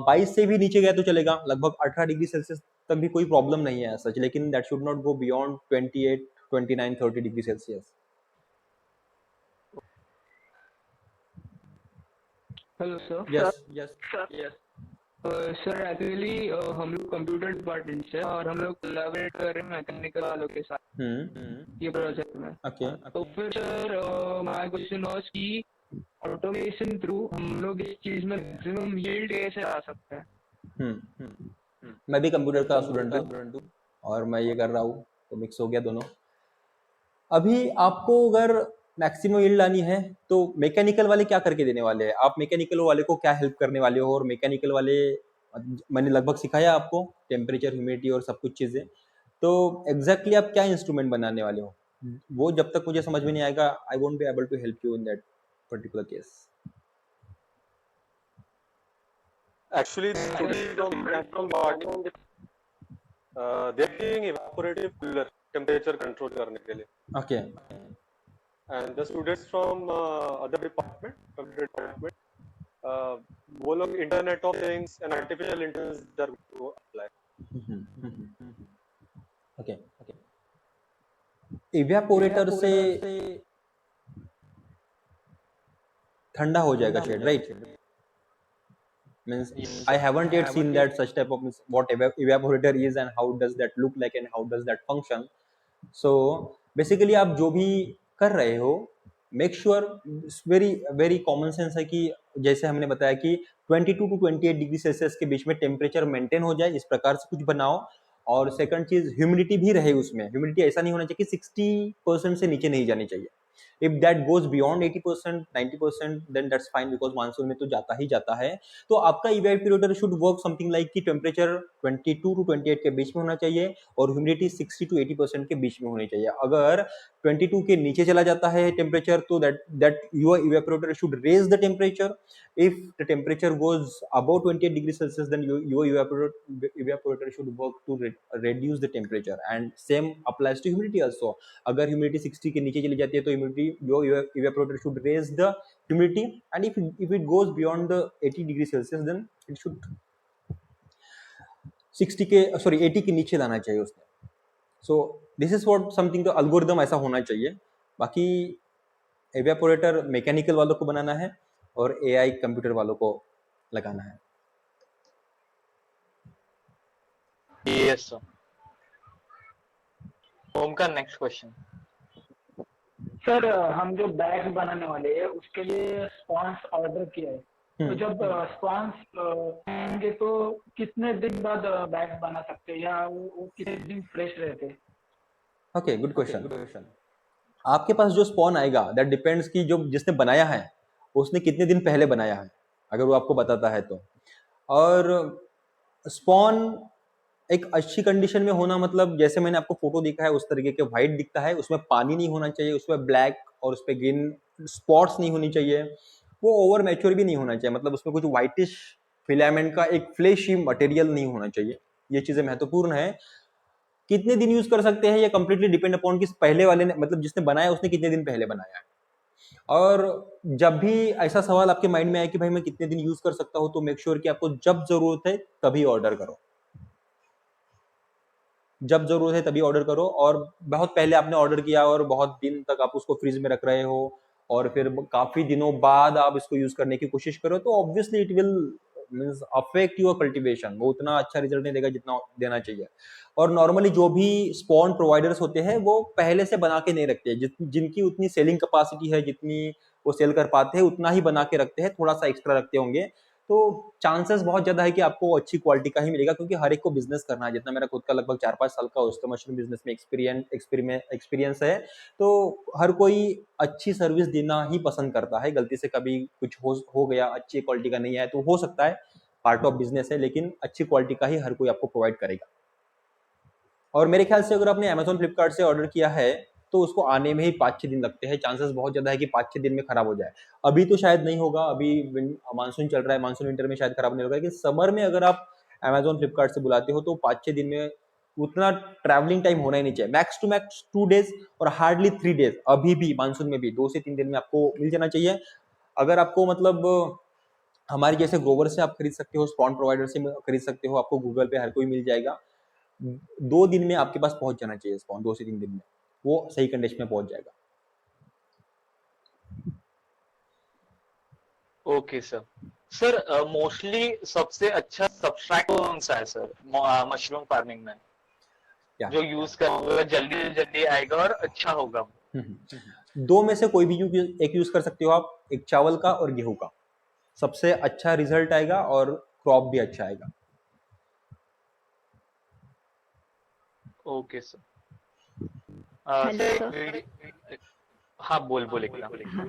22 से भी नीचे गया तो चलेगा, लगभग 18 डिग्री सेल्सियस तक भी कोई प्रॉब्लम नहीं है सच, लेकिन that should not go beyond 28, 29, 30 degree Celsius. Hello sir. Yes yes. Sir actually हम लोग कंप्यूटर डिपार्टमेंट से और हम लोग कोलैबोरेट कर रहे हैं मैकेनिकल वालों के साथ ये प्रोजेक्ट में। ओके। तो फिर सर माय क्वेश्चन वाज कि ऑटोमेशन थ्रू हम लोग इस चीज में मैक्सिमम यील्ड कैसे आ सकते हैं? मैं भी कंप्यूटर का स्टूडेंट हूँ और मैं ये कर रहा हूँ, तो मिक्स हो गया दोनों। अभी आपको अगर मैक्सिमम यील्ड लानी है तो मैकेनिकल वाले क्या करके देने वाले हैं, आप मैकेनिकल वाले को क्या हेल्प करने वाले हो, और मैकेनिकल वाले मैंने लगभग सिखाया आपको टेम्परेचर ह्यूमिडिटी और सब कुछ चीज़ें, तो एग्जैक्टली आप क्या इंस्ट्रूमेंट बनाने वाले हो वो जब तक मुझे समझ में नहीं आएगा, I won't be able to help you in that particular case. Actually, students from department, they are using evaporative cooler temperature control करने के लिए. Okay. And the students from other department, वो लोग Internet of Things and artificial intelligence are going to apply. Okay. Evaporator से ठंडा हो जाएगा shed, right? Means I haven't yet seen that such type of what evaporator is and how does that look like and how does that function. So basically आप जो भी कर रहे हो make sure, very common sense है कि जैसे हमने बताया कि 22 to 28 डिग्री सेल्सियस के बीच में टेम्परेचर मेंटेन हो जाए, इस प्रकार से कुछ बनाओ। और सेकंड चीज ह्यूमिडिटी भी रहे उसमें, ह्यूमिडिटी ऐसा नहीं होना चाहिए कि 60% से नीचे नहीं जानी चाहिए। If that goes beyond 80%, 90%, then that's fine, because monsoon में तो जाता ही जाता है। तो आपका evaporator should work something like कि टेम्परेचर 22 to 28 के बीच में होना चाहिए और ह्यूमिडिटी 60 to 80% के बीच में होनी चाहिए। अगर 22 के नीचे चला जाता है टेम्परेचर तो that your evaporator should raise the temperature. if the temperature goes above 28 degrees Celsius, then your evaporator should work to reduce the temperature, and same applies to humidity also. अगर humidity 60 के नीचे चली जाती है तो your evaporator should raise the humidity, and if it goes beyond the 80 degrees Celsius, then it should 60 के 80 के नीचे लाना चाहिए उसने। So this is what something the algorithm ऐसा होना चाहिए। बाकी एवेपोरेटर मैकेनिकल वालों को बनाना है और एआई कंप्यूटर वालों को लगाना है। Yes sir. ओम का नेक्स्ट क्वेश्चन। सर हम जो बैग बनाने वाले हैं उसके लिए स्पॉन्स ऑर्डर किया है, तो जब स्पॉन्स आएंगे तो कितने दिन बाद बैग बना सकते हैं, या वो कितने दिन फ्रेश रहते हैं? Okay, good question. आपके पास जो स्पॉन आएगा दैट डिपेंड्स कि जो जिसने बनाया है उसने कितने दिन पहले बनाया है, अगर वो आपको बताता है तो। और स्पॉन एक अच्छी कंडीशन में होना मतलब जैसे मैंने आपको फोटो दिखा है उस तरीके के व्हाइट दिखता है, उसमें पानी नहीं होना चाहिए, उसमें ब्लैक और उस पर ग्रीन स्पॉट्स नहीं होनी चाहिए, वो ओवर मैच्योर भी नहीं होना चाहिए, मतलब उसमें कुछ व्हाइटिश फिलामेंट का एक फ्लेशी मटेरियल नहीं होना चाहिए। ये चीजें महत्वपूर्ण है। कितने दिन यूज कर सकते हैं ये कंप्लीटली डिपेंड अपॉन कि पहले वाले ने मतलब जिसने बनाया उसने कितने दिन पहले बनाया है। और जब भी ऐसा सवाल आपके माइंड में आए कि भाई मैं कितने दिन यूज कर सकता हूं, तो मेक श्योर कि आपको जब जरूरत है तभी ऑर्डर करो, जब जरूरत है तभी ऑर्डर करो। और बहुत पहले आपने ऑर्डर किया और बहुत दिन तक आप उसको फ्रिज में रख रहे हो और फिर काफी दिनों बाद आप इसको यूज करने की कोशिश करो, तो obviously it will means affect your cultivation, वो उतना अच्छा रिजल्ट नहीं देगा जितना देना चाहिए। और नॉर्मली जो भी स्पॉन प्रोवाइडर्स होते हैं वो पहले से बना के नहीं रखते हैं, जिनकी उतनी सेलिंग कैपेसिटी है, जितनी वो सेल कर पाते हैं उतना ही बना के रखते हैं, थोड़ा सा एक्स्ट्रा रखते होंगे। तो चांसेस बहुत ज्यादा है कि आपको अच्छी क्वालिटी का ही मिलेगा, क्योंकि हर एक को बिजनेस करना है। जितना मेरा खुद का लगभग 4-5 साल का ओस्टर मशरूम बिजनेस में एक्सपीरियंस है, तो हर कोई अच्छी सर्विस देना ही पसंद करता है। गलती से कभी कुछ हो गया, अच्छी क्वालिटी का नहीं है तो हो सकता है, पार्ट ऑफ बिजनेस है, लेकिन अच्छी क्वालिटी का ही हर कोई आपको प्रोवाइड करेगा। और मेरे ख्याल से अगर आपने अमेजोन फ्लिपकार्ट से ऑर्डर किया है तो उसको आने में ही 5-6 दिन लगते हैं, चांसेस बहुत ज्यादा है कि 5-6 दिन में खराब हो जाए। अभी तो शायद नहीं होगा, अभी मानसून चल रहा है, मानसून विंटर में शायद खराब नहीं होगा, लेकिन समर में अगर आप अमेजोन फ्लिपकार्ट से बुलाते हो तो 5-6 दिन में उतना ट्रैवलिंग टाइम होना ही नहीं चाहिए। मैक्स टू मैक्स 2 डेज और हार्डली 3 डेज, अभी भी मानसून में भी 2 से 3 दिन में आपको मिल जाना चाहिए। अगर आपको मतलब हमारे जैसे ग्रोवर से आप खरीद सकते हो, स्पॉन प्रोवाइडर से खरीद सकते हो, आपको गूगल पे हर कोई मिल जाएगा। 2 दिन में आपके पास पहुंच जाना चाहिए स्पॉन, 2 से 3 दिन में वो सही कंडीशन में पहुंच जाएगा। Okay sir. सर मोस्टली सबसे अच्छा सब्सट्रैक्ट कौन सा है सर मशरूम फार्मिंग में, जो यूज करोगे जल्दी जल्दी आएगा और अच्छा होगा? 2 में से कोई भी एक यूज कर सकते हो आप, एक चावल का और गेहूं का, सबसे अच्छा रिजल्ट आएगा और क्रॉप भी अच्छा आएगा। Okay sir. Hello sir. हाँ बोल एकदम। हाँ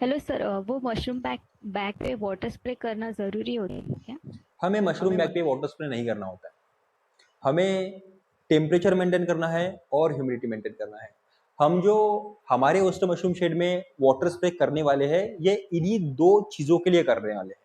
हेलो सर, वो मशरूम बैग पे वाटर स्प्रे करना जरूरी होता है क्या? हमें मशरूम बैग पे वाटर स्प्रे नहीं करना होता है, हमें टेम्परेचर मेंटेन करना है और ह्यूमिडिटी मेंटेन करना है। हम जो हमारे ओस्टर मशरूम शेड में वाटर स्प्रे करने वाले हैं ये इन्हीं 2 चीजों के लिए करने वाले हैं।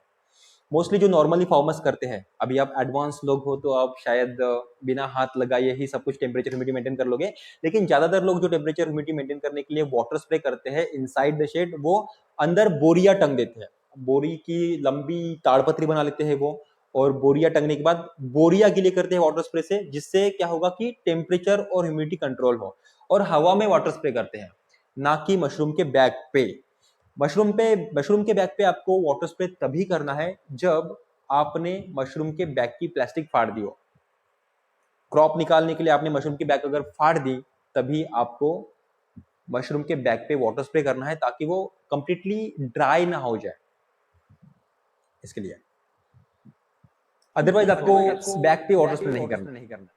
मोस्टली जो नॉर्मली फार्मर्स करते हैं, अभी आप एडवांस लोग हो तो आप शायद बिना हाथ लगाए ही सब कुछ टेम्परेचर ह्यूमिडिटी मेंटेन कर लोगे, लेकिन ज्यादातर लोग जो टेम्परेचर ह्यूमिडिटी मेंटेन करने के लिए वाटर स्प्रे करते हैं इनसाइड द शेड, वो अंदर बोरिया टंग देते हैं, बोरी की लंबी ताड़पत्री बना लेते हैं वो, और बोरिया टंगने के बाद बोरिया के लिए करते हैं वाटर स्प्रे से, जिससे क्या होगा कि टेम्परेचर और ह्यूमिडिटी कंट्रोल हो। और हवा में वाटर स्प्रे करते हैं, ना कि मशरूम के बैग पे। मशरूम के बैग पे आपको वाटर स्प्रे तभी करना है जब आपने मशरूम के बैग की प्लास्टिक फाड़ दी हो। क्रॉप निकालने के लिए आपने मशरूम की बैग अगर फाड़ दी तभी आपको मशरूम के बैग पे वाटर स्प्रे करना है, ताकि वो कंप्लीटली ड्राई ना हो जाए, इसके लिए। अदरवाइज आपको बैग पे वाटर स्प्रे नहीं करना।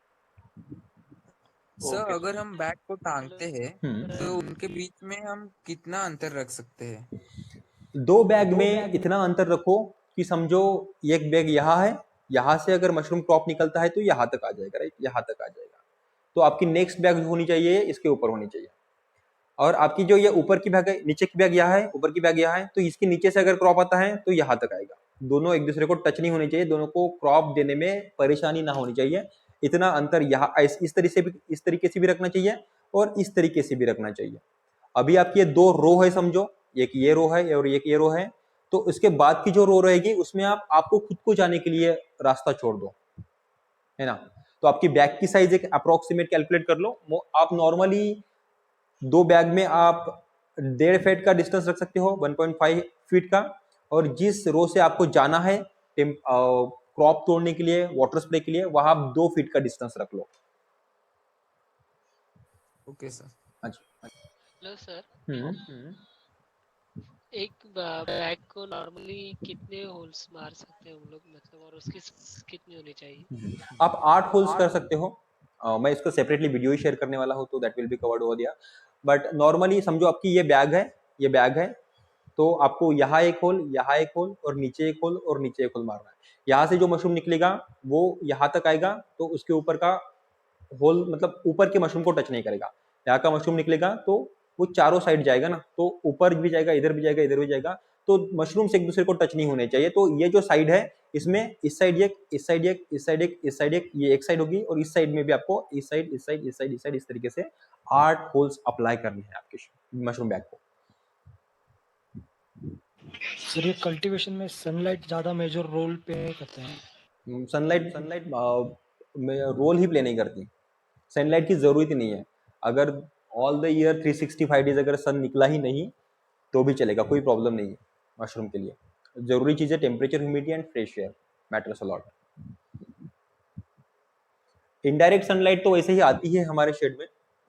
सर अगर हम बैग को टांगते हैं तो उनके बीच में हम कितना अंतर रख सकते हैं? 2 बैग में इतना अंतर रखो कि समझो एक बैग यहाँ है, यहाँ से अगर मशरूम क्रॉप निकलता है तो यहाँ तक आ जाएगा, राइट, यहाँ तक आ जाएगा, तो आपकी नेक्स्ट बैग होनी चाहिए इसके ऊपर होनी चाहिए। और आपकी जो ये ऊपर की बैग है, नीचे की बैग यहाँ है, ऊपर की बैग यहाँ है, तो इसके नीचे से अगर क्रॉप आता है तो यहाँ तक आएगा। दोनों एक दूसरे को टच नहीं होने चाहिए, दोनों को क्रॉप देने में परेशानी ना होनी चाहिए। इतना अंतर यहाँ इस तरीके से भी रखना चाहिए और इस तरीके से भी रखना चाहिए। अभी आपकी ये 2 रो है समझो, एक ये रो है और एक ये रो है, तो इसके बाद की जो रो रहेगी उसमें आपको खुद को जाने के लिए रास्ता छोड़ दो, है ना। तो आपकी बैग की साइज एक अप्रोक्सीमेट कैलकुलेट कर लो। आप नॉर्मली 2 बैग में आप 1.5 फीट का डिस्टेंस रख सकते हो, 1.5 फीट का। और जिस रो से आपको जाना है क्रॉप तोड़ने के लिए, वाटर स्प्रे के लिए, वहां आप 2 फीट का डिस्टेंस रख लो। Okay sir. अच्छा। Hello sir, hmm. एक बैग को नॉर्मली कितने होल्स मार सकते हैं हम लोग, मतलब, और उसकी size कितनी होनी चाहिए? आप 8 होल्स कर सकते हो। मैं इसको सेपरेटली वीडियो ही शेयर करने वाला हूँ, तो that will be covered over दिया। बट नॉर्मली समझो आपकी ये बैग है, तो आपको यहाँ एक होल, यहाँ एक होल, और नीचे एक होल, और नीचे एक होल मारना है। यहाँ से जो मशरूम निकलेगा वो यहाँ तक आएगा, तो उसके ऊपर का होल मतलब ऊपर के मशरूम को टच नहीं करेगा। यहाँ का मशरूम निकलेगा तो वो चारों साइड जाएगा ना, तो ऊपर भी जाएगा, इधर भी जाएगा, इधर भी जाएगा, तो मशरूम से एक दूसरे को टच नहीं होने चाहिए। तो ये जो साइड है, इसमें इस साइड एक, इस साइड एक, इस साइड एक, इस साइड एक, ये एक साइड होगी, और इस साइड में भी आपको इस साइड, इस साइड, इस साइड, इस साइड, इस तरीके से 8 होल्स अप्लाई करने हैं आपके मशरूम बैग को। सर ये कल्टीवेशन में सनलाइट ज्यादा मेजर रोल प्ले करते हैं? सनलाइट रोल ही प्ले नहीं करती, सनलाइट की जरूरत ही नहीं है। अगर ऑल द ईयर 365 डेज अगर सन निकला ही नहीं तो भी चलेगा, कोई प्रॉब्लम नहीं है मशरूम के लिए। जरूरी चीज है temperature, humidity and fresh air matters a lot. Indirect sunlight तो वैसे ही आती है हमारे शेड में,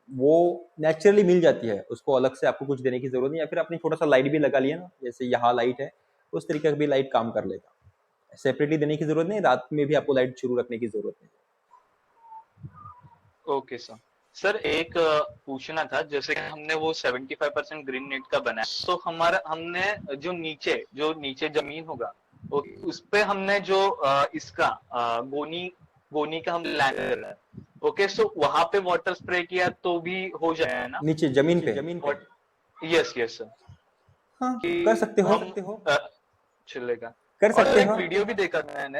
वो नेचुरली मिल जाती है, उसको अलग से आपको कुछ देने की जरूरत नहीं। या फिर आपने छोटा सा लाइट भी लगा लिया ना, जैसे यहाँ लाइट है, उस तरीके का भी लाइट काम कर लेगा। सेपरेटली देने की जरूरत नहीं, रात में भी आपको लाइट शुरू रखने की जरूरत नहीं। Okay sir. सर एक पूछना था, जैसे कि हमने वो 75% ग्रीन नेट का बनाया, तो हमने जो नीचे जमीन होगा, उस पे हमने जो इसका गोनी का हम लैंड कर रहे हैं, ओके, सो वहां पे वाटर स्प्रे किया तो भी हो जाएगा ना? नीचे जमीन पे? Yes sir. हाँ, कर सकते हो, चलेगा। कर सकते एक हो। वीडियो भी देखा था मैंने,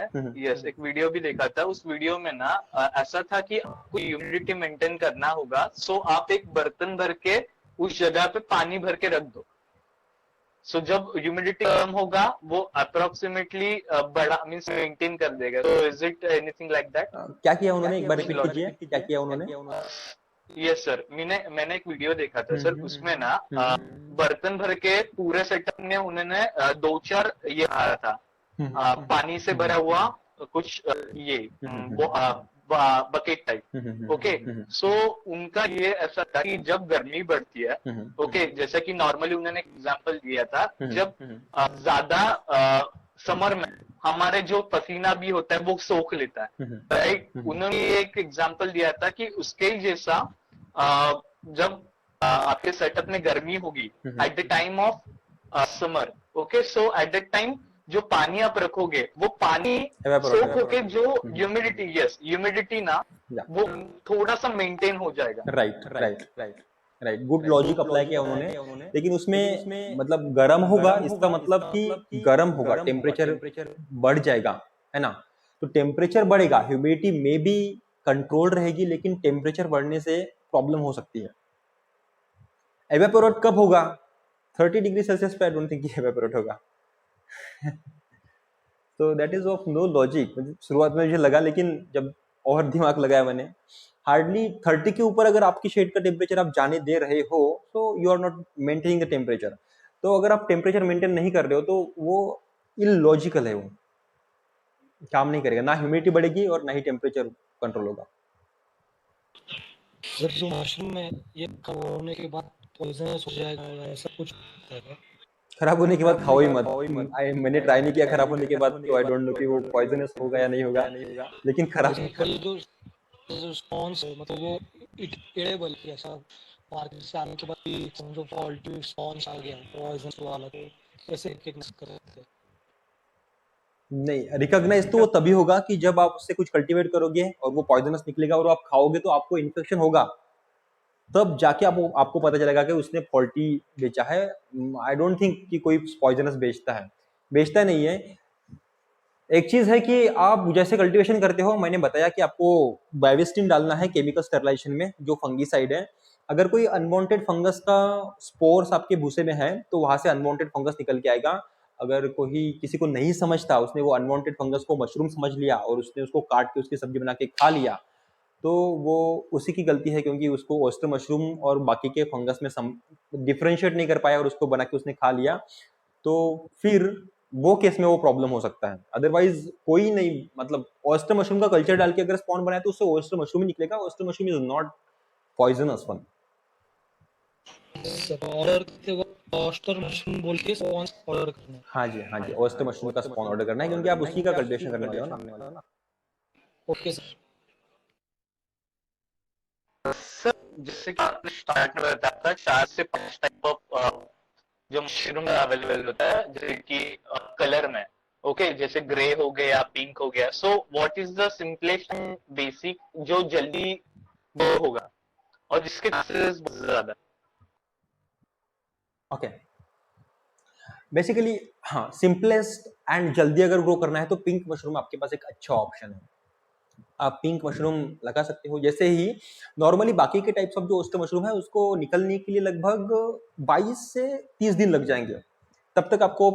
एक वीडियो भी देखा था। उस वीडियो में ना ऐसा था कि आपको ह्यूमिडिटी मेंटेन करना होगा, सो आप एक बर्तन भर के उस जगह पे पानी भर के रख दो। सो जब ह्यूमिडिटी कम होगा वो अप्रोक्सीमेटली बड़ा मींस मेंटेन कर देगा। तो is it anything like that? क्या किया उन्होंने, एक बार रिपीट कीजिए, क्या किया उन्होंने? यस सर, मैंने एक वीडियो देखा था सर, उसमें ना बर्तन भर के पूरे सेटअप में उन्होंने 2-4 ये आ रहा था, पानी से भरा हुआ कुछ ये बकेट टाइप, ओके। सो उनका ये ऐसा था कि जब गर्मी बढ़ती है, ओके, जैसा कि नॉर्मली उन्होंने एग्जांपल दिया था, जब ज्यादा समर में हमारे जो पसीना भी होता है वो सोख लेता है, राइट। उन्होंने एक एग्जांपल दिया था कि उसके ही जैसा जब आपके सेटअप में गर्मी होगी at the time of summer, okay, so at that time जो पानी आप रखोगे वो पानी सोख होके जो ह्यूमिडिटी ना वो थोड़ा सा मेंटेन हो जाएगा। राइट, गुड लॉजिक अप्लाई किया उन्होंने। लेकिन उसमें मतलब गर्म होगा, इसका मतलब कि गर्म होगा, टेम्परेचर बढ़ जाएगा, है ना। तो टेम्परेचर बढ़ेगा, ह्यूमिडिटी में भी कंट्रोल रहेगी, लेकिन टेम्परेचर बढ़ने से प्रॉब्लम हो सकती है। एवेपोरेट कब होगा? 30 डिग्री सेल्सियस पे आई डोंट थिंक एवेपोरेट होगा। तो that is of no logic. शुरुआत में मुझे लगा, लेकिन जब और दिमाग लगाया मैंने, हार्डली 30 के ऊपर अगर आपकी शेड का टेम्परेचर आप जाने दे रहे हो, तो you are not maintaining the temperature. तो अगर आप टेम्परेचर मेंटेन नहीं कर रहे हो तो वो इलॉजिकल है, वो काम नहीं करेगा, ना ह्यूमिडिटी बढ़ेगी और ना ही टेम्परेचर कंट्रोल होगा। सर जो मशरूम में ये होने के बाद पॉइजनस हो जाएगा, ऐसा कुछ है? खराब होने के बाद खाओ ही मत। मैंने ट्राई नहीं किया खराब होने के बाद, तो आई डोंट नो कि वो पॉइजनस होगा या नहीं होगा, लेकिन खराब जो स्पॉन्स है मतलब वो एडेबल है, ऐसा मार्केट से आने के बाद भी समझो फॉल्टी स्पॉन्स आ गया पॉइजनस वाला, तो कैसे रिकग्नाइज करते हैं? नहीं, रिकॉग्नाइज तो वो तभी होगा कि जब आप उससे कुछ कल्टीवेट करोगे और वो पॉइजनस निकलेगा और आप खाओगे तो आपको इन्फेक्शन होगा, तब जाके आपको पता चलेगा कि उसने फॉल्टी बेचा है। आई डोंट थिंक कि कोई पॉइजनस बेचता नहीं है। एक चीज है कि आप जैसे कल्टीवेशन करते हो, मैंने बताया कि आपको बायोस्टिन डालना है केमिकल स्टरलाइजेशन में, जो फंगीसाइड है। अगर कोई अनवांटेड फंगस का स्पोर्स आपके भूसे में है तो वहां से अनवांटेड फंगस निकल के आएगा। अगर कोई किसी को नहीं समझता, उसने वो अनवांटेड फंगस को मशरूम समझ लिया और उसने उसको काट के उसकी सब्जी बना के खा लिया, तो वो उसी की गलती है, क्योंकि उसको ओस्टर मशरूम और बाकी के फंगस में डिफरेंशिएट नहीं कर पाया और उसको बना के उसने खा लिया, तो फिर वो केस में वो प्रॉब्लम हो सकता है। अदरवाइज कोई नहीं, मतलब ओस्टर मशरूम का कल्चर डाल के अगर स्पॉन बनाए तो उससे ओस्टर मशरूम ही निकलेगा। Oyster mushroom is not poisonous one. Sir order करते वक्त ऑस्टर मशरूम बोल के स्पॉन्स ऑर्डर करना है। हाँ जी, हाँ जी, ओस्टर मशरूम का स्पॉन ऑर्डर करना है, क्योंकि आप उसी का कल्टिवेशन करने वाले हो ना। Okay sir. सर जैसे कि आपने स्टार्ट में बताया था 4 से 5 टाइप ऑफ जो मशरूम अवेलेबल होता है, जैसे कि कलर में, ओके, जैसे ग्रे हो गया, पिंक हो गया। सो what is the simplest and basic जो जल्दी ग्रो होगा और जिसके चांसेस बहुत ज्यादा? ओके, बेसिकली हाँ, सिंपलेस्ट एंड जल्दी अगर ग्रो करना है तो पिंक मशरूम आपके पास एक अच्छा ऑप्शन है। आप पिंक मशरूम लगा सकते हो। जैसे ही नॉर्मली बाकी के टाइप्स ऑफ जो ओस्टर मशरूम है उसको निकलने के लिए लगभग 22 से 30 दिन लग जाएंगे, तब तक आपको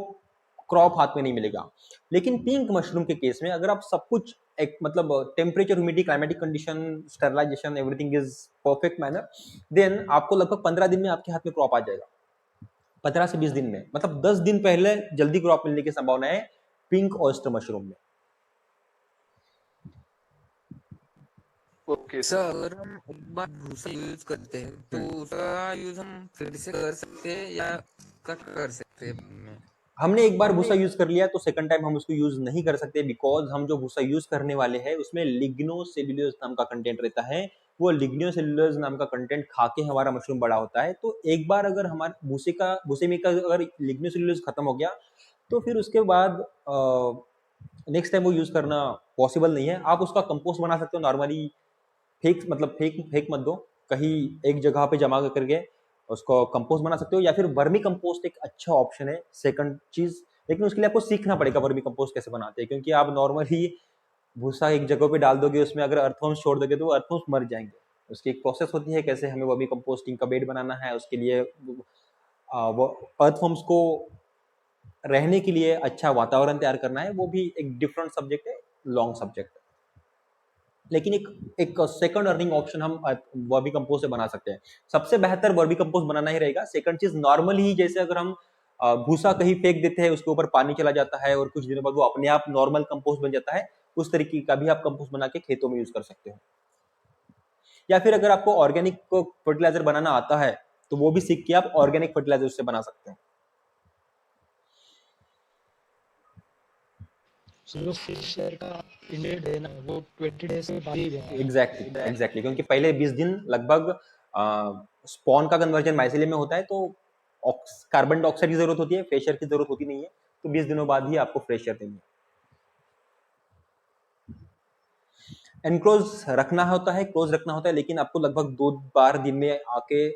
क्रॉप हाथ में नहीं मिलेगा। लेकिन पिंक मशरूम के केस में अगर आप सब कुछ एक मतलब temperature, humidity, climatic condition, sterilisation, everything is perfect manner, then आपको लगभग 15 दिन में आपके हाथ में क्रॉप आ जाएगा। 15 से 20 दिन में, मतलब 10 दिन पहले जल्दी क्रॉप मिलने की संभावना है पिंक ओस्टर मशरूम में। ओके सर अगर हम एक बार भूसा यूज करते हैं तो उसका यूज हम फिर से कर सकते हैं या कट कर सकते हैं? हमने एक बार भूसा यूज कर लिया तो सेकंड टाइम हम उसको यूज नहीं कर सकते, बिकॉज हम जो भूसा यूज करने वाले हैं उसमें लिग्नोसेल्यूलोज नाम का कंटेंट रहता है। वो लिग्नोसेल्यूलोज नाम का कंटेंट खा के हमारा मशरूम बड़ा होता है। तो एक बार अगर हमारे भूसे में का अगर लिग्नोसेल्यूलोज खत्म हो गया तो फिर उसके बाद नेक्स्ट टाइम वो यूज करना पॉसिबल नहीं है। आप उसका कंपोस्ट बना सकते हो नॉर्मली, फेंक मत दो, कहीं एक जगह पे जमा करके उसको कंपोस्ट बना सकते हो, या फिर वर्मी कंपोस्ट एक अच्छा ऑप्शन है सेकंड चीज। लेकिन उसके लिए आपको सीखना पड़ेगा वर्मी कंपोस्ट कैसे बनाते हैं, क्योंकि आप नॉर्मली भूसा एक जगह पे डाल दोगे, उसमें अगर अर्थवर्म्स छोड़ दोगे तो वो अर्थवर्म्स मर जाएंगे। उसकी एक प्रोसेस होती है कैसे हमें वर्मी कंपोस्टिंग का बेड बनाना है, उसके लिए वो अर्थवर्म्स को रहने के लिए अच्छा वातावरण तैयार करना है, वो भी एक डिफरेंट सब्जेक्ट है, लॉन्ग सब्जेक्ट है। लेकिन एक सेकंड अर्निंग ऑप्शन हम वर्मी कंपोस्ट से बना सकते हैं। सबसे बेहतर वर्मी कंपोस्ट बनाना ही रहेगा। सेकंड चीज नॉर्मली ही, जैसे अगर हम भूसा कहीं फेंक देते हैं, उसके ऊपर पानी चला जाता है और कुछ दिनों बाद वो अपने आप नॉर्मल कंपोस्ट बन जाता है, उस तरीके का भी आप कंपोस्ट बना के खेतों में यूज कर सकते हो। या फिर अगर आपको ऑर्गेनिक फर्टिलाइजर बनाना आता है तो वो भी सीख के आप ऑर्गेनिक फर्टिलाइजर उससे बना सकते हो। जो फिशर का इंडियन डे ना वो 20 डेज के बाद ही देना है। एग्जैक्टली, क्योंकि पहले 20 दिन लगभग स्पॉन का कन्वर्जन माइसेलियम में होता है, तो कार्बन डाइऑक्साइड की जरूरत होती है, फ्रेशर की जरूरत होती नहीं है। तो 20 दिनों बाद ही आपको फ्रेशर देंगे। एनक्लोज रखना होता है, क्लोज रखना होता है, लेकिन आपको लगभग 2 बार दिन में आके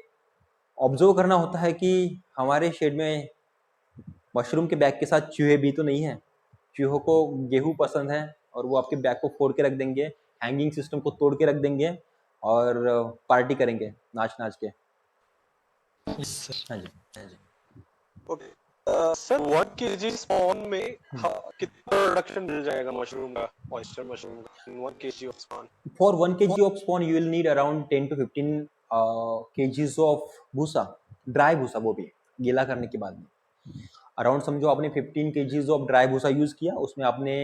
ऑब्जर्व करना होता है कि हमारे शेड में मशरूम के बैग के साथ चूहे भी तो नहीं है। चूहों को गेहूं पसंद है और वो आपके बैग को फोड़ के रख देंगे, हैंगिंग सिस्टम को तोड़ के रख देंगे और पार्टी करेंगे नाच नाच के। Yes, sir. हाँ जी। ओके सर, 1 kg स्पॉन में कितना प्रोडक्शन मिल जाएगा मशरूम का, ऑयस्टर मशरूम का, 1 kg of spawn? For 1 kg of spawn you will need around 10 to 15 kgs of भूसा, ड्राई भूसा, वो भी गीला करने के बाद में। अराउंड समझो आपने 15 kgs ऑफ ड्राई भूसा यूज किया, उसमें आपने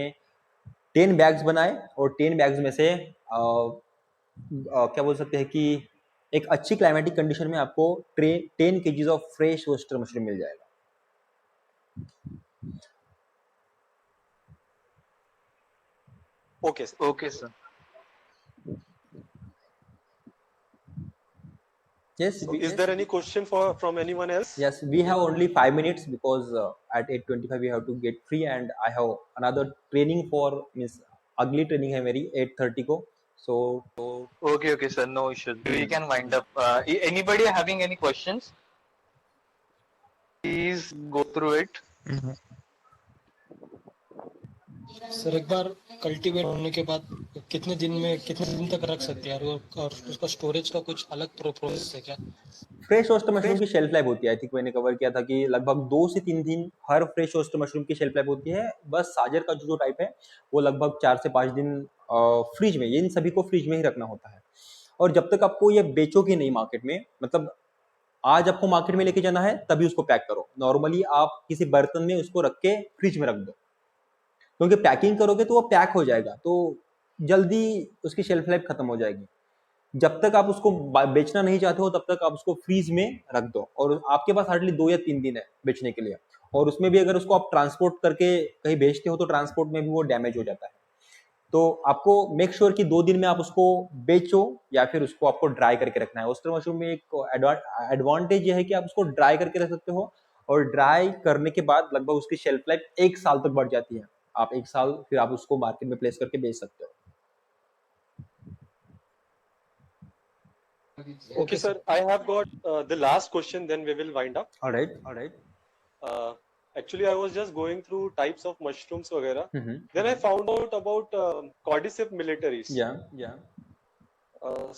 10 बैग्स बनाए और 10 बैग्स में से क्या बोल सकते हैं कि एक अच्छी क्लाइमेटिक कंडीशन में आपको 10 kgs of fresh oyster mushroom मिल जाएगा। Okay sir. Yes. So is there any question from anyone else? Yes, we have only 5 minutes because at 8:25 we have to get free, and I have another training for ugly training है मेरी 8:30 को. So Okay sir, no issues. We can wind up. Anybody having any questions? Please go through it. Sir एक बार कल्टीवेट होने के बाद कितने दिन तक रख सकते हैं और उसका स्टोरेज का कुछ अलग प्रोसेस है क्या? फ्रेश रोस्ट मशरूम की शेल्फ लाइफ होती है, आई थिंक मैंने कवर किया था कि लगभग 2 से 3 दिन हर फ्रेश रोस्ट मशरूम की शेल्फ लाइफ होती है। बस साजर का जो टाइप है वो लगभग 4 से 5 दिन फ्रिज में, ये इन सभी को फ्रिज में ही रखना होता है। और जब तक आपको ये बेचोगे नहीं मार्केट में, मतलब आज आपको मार्केट में लेके जाना है तभी उसको पैक करो। नॉर्मली आप किसी बर्तन में उसको रख के फ्रिज में रख दो, क्योंकि पैकिंग करोगे तो वो पैक हो जाएगा, तो जल्दी उसकी शेल्फ लाइफ खत्म हो जाएगी। जब तक आप उसको बेचना नहीं चाहते हो तब तक आप उसको फ्रीज में रख दो, और आपके पास हार्डली 2 या 3 दिन है बेचने के लिए। और उसमें भी अगर उसको आप ट्रांसपोर्ट करके कहीं भेजते हो तो ट्रांसपोर्ट में भी वो डैमेज हो जाता है। तो आपको मेक श्योर कि 2 दिन में आप उसको बेचो, या फिर उसको आपको ड्राई करके रखना है। ओस्टर मशरूम में एक एडवांटेज ये है कि आप उसको ड्राई करके रख सकते हो, और ड्राई करने के बाद लगभग उसकी शेल्फ लाइफ 1 साल तक बढ़ जाती है। आप 1 साल फिर आप उसको मार्केट में प्लेस करके बेच सकते हो। Okay, sir. I have got the last question, then we will wind up. All right. Actually, I was just going through types of mushrooms, वगैरह. Mm-hmm. Then I found out about cordyceps militaris. Yeah.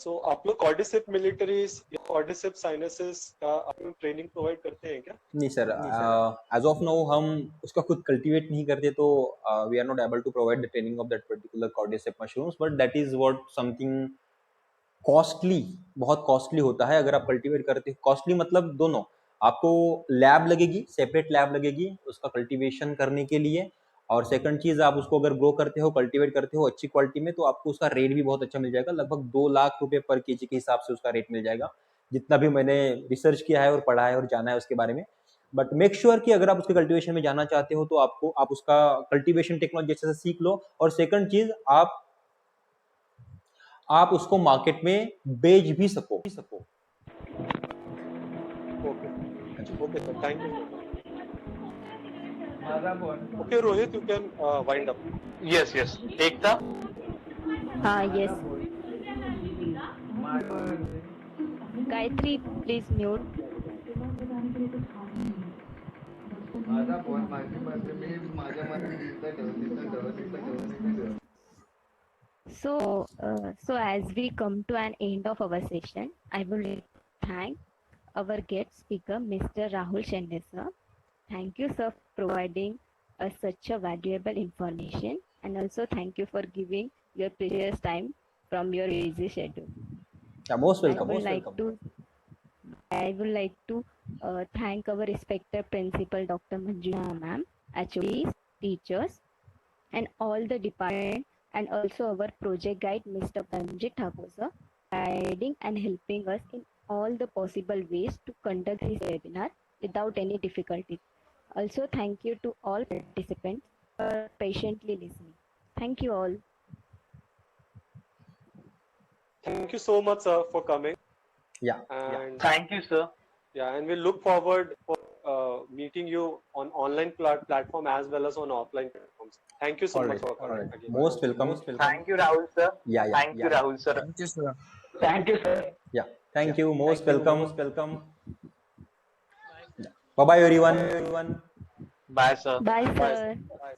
So आप लोग cordyceps militaris या cordyceps sinuses का आप लोग ट्रेनिंग प्रोवाइड करते हैं क्या? नहीं सर, एज ऑफ नाउ हम उसका खुद कल्टीवेट नहीं करते, तो we are not able to provide the training of that particular cordyceps mushrooms, but that is what something costly, बहुत कॉस्टली होता है अगर आप कल्टीवेट करते हो। कॉस्टली मतलब दोनों, आपको लैब लगेगी, सेपरेट लैब लगेगी उसका कल्टीवेशन करने के लिए, और सेकंड चीज आप उसको अगर ग्रो करते हो, कल्टीवेट करते हो अच्छी क्वालिटी में, तो आपको उसका रेट भी बहुत अच्छा मिल जाएगा। लगभग 2 लाख रुपए पर केजी के हिसाब से उसका रेट मिल जाएगा, जितना भी मैंने रिसर्च किया है और पढ़ा है और जाना है उसके बारे में। बट मेक श्योर कि अगर आप उसके कल्टीवेशन में जाना चाहते हो तो आप उसका कल्टीवेशन टेक्नोलॉजी अच्छे से सीख लो, और सेकंड चीज आप उसको मार्केट में बेच भी सको। Okay, sir. Thank you. Okay, Rohit, you can wind up. Yes. Ekta. Yes. Gayatri, please mute. So as we come to an end of our session, I will thank our guest speaker, Mr. Rahul Shende sir. Thank you, sir, for providing us such a valuable information, and also thank you for giving your precious time from your busy schedule. Yeah, most welcome. I would like to thank our respected principal, Dr. Manjuna ma'am, HODs, teachers, and all the department, and also our project guide, Mr. Banjit Thakur sir, guiding and helping us in all the possible ways to conduct this webinar without any difficulty. Also, thank you to all participants for patiently listening. Thank you all. Thank you so much, sir, for coming. Yeah. And Thank you, sir. yeah, and we look forward for meeting you on online platform as well as on offline platforms. Thank you so much for coming again. Most welcome. Thank you, Rahul sir. Yeah. Thank you, Rahul sir. Thank you, sir. Thank you, sir. Yeah. Thank you. Most welcome. Bye bye everyone. Bye, sir. Bye, sir. Bye.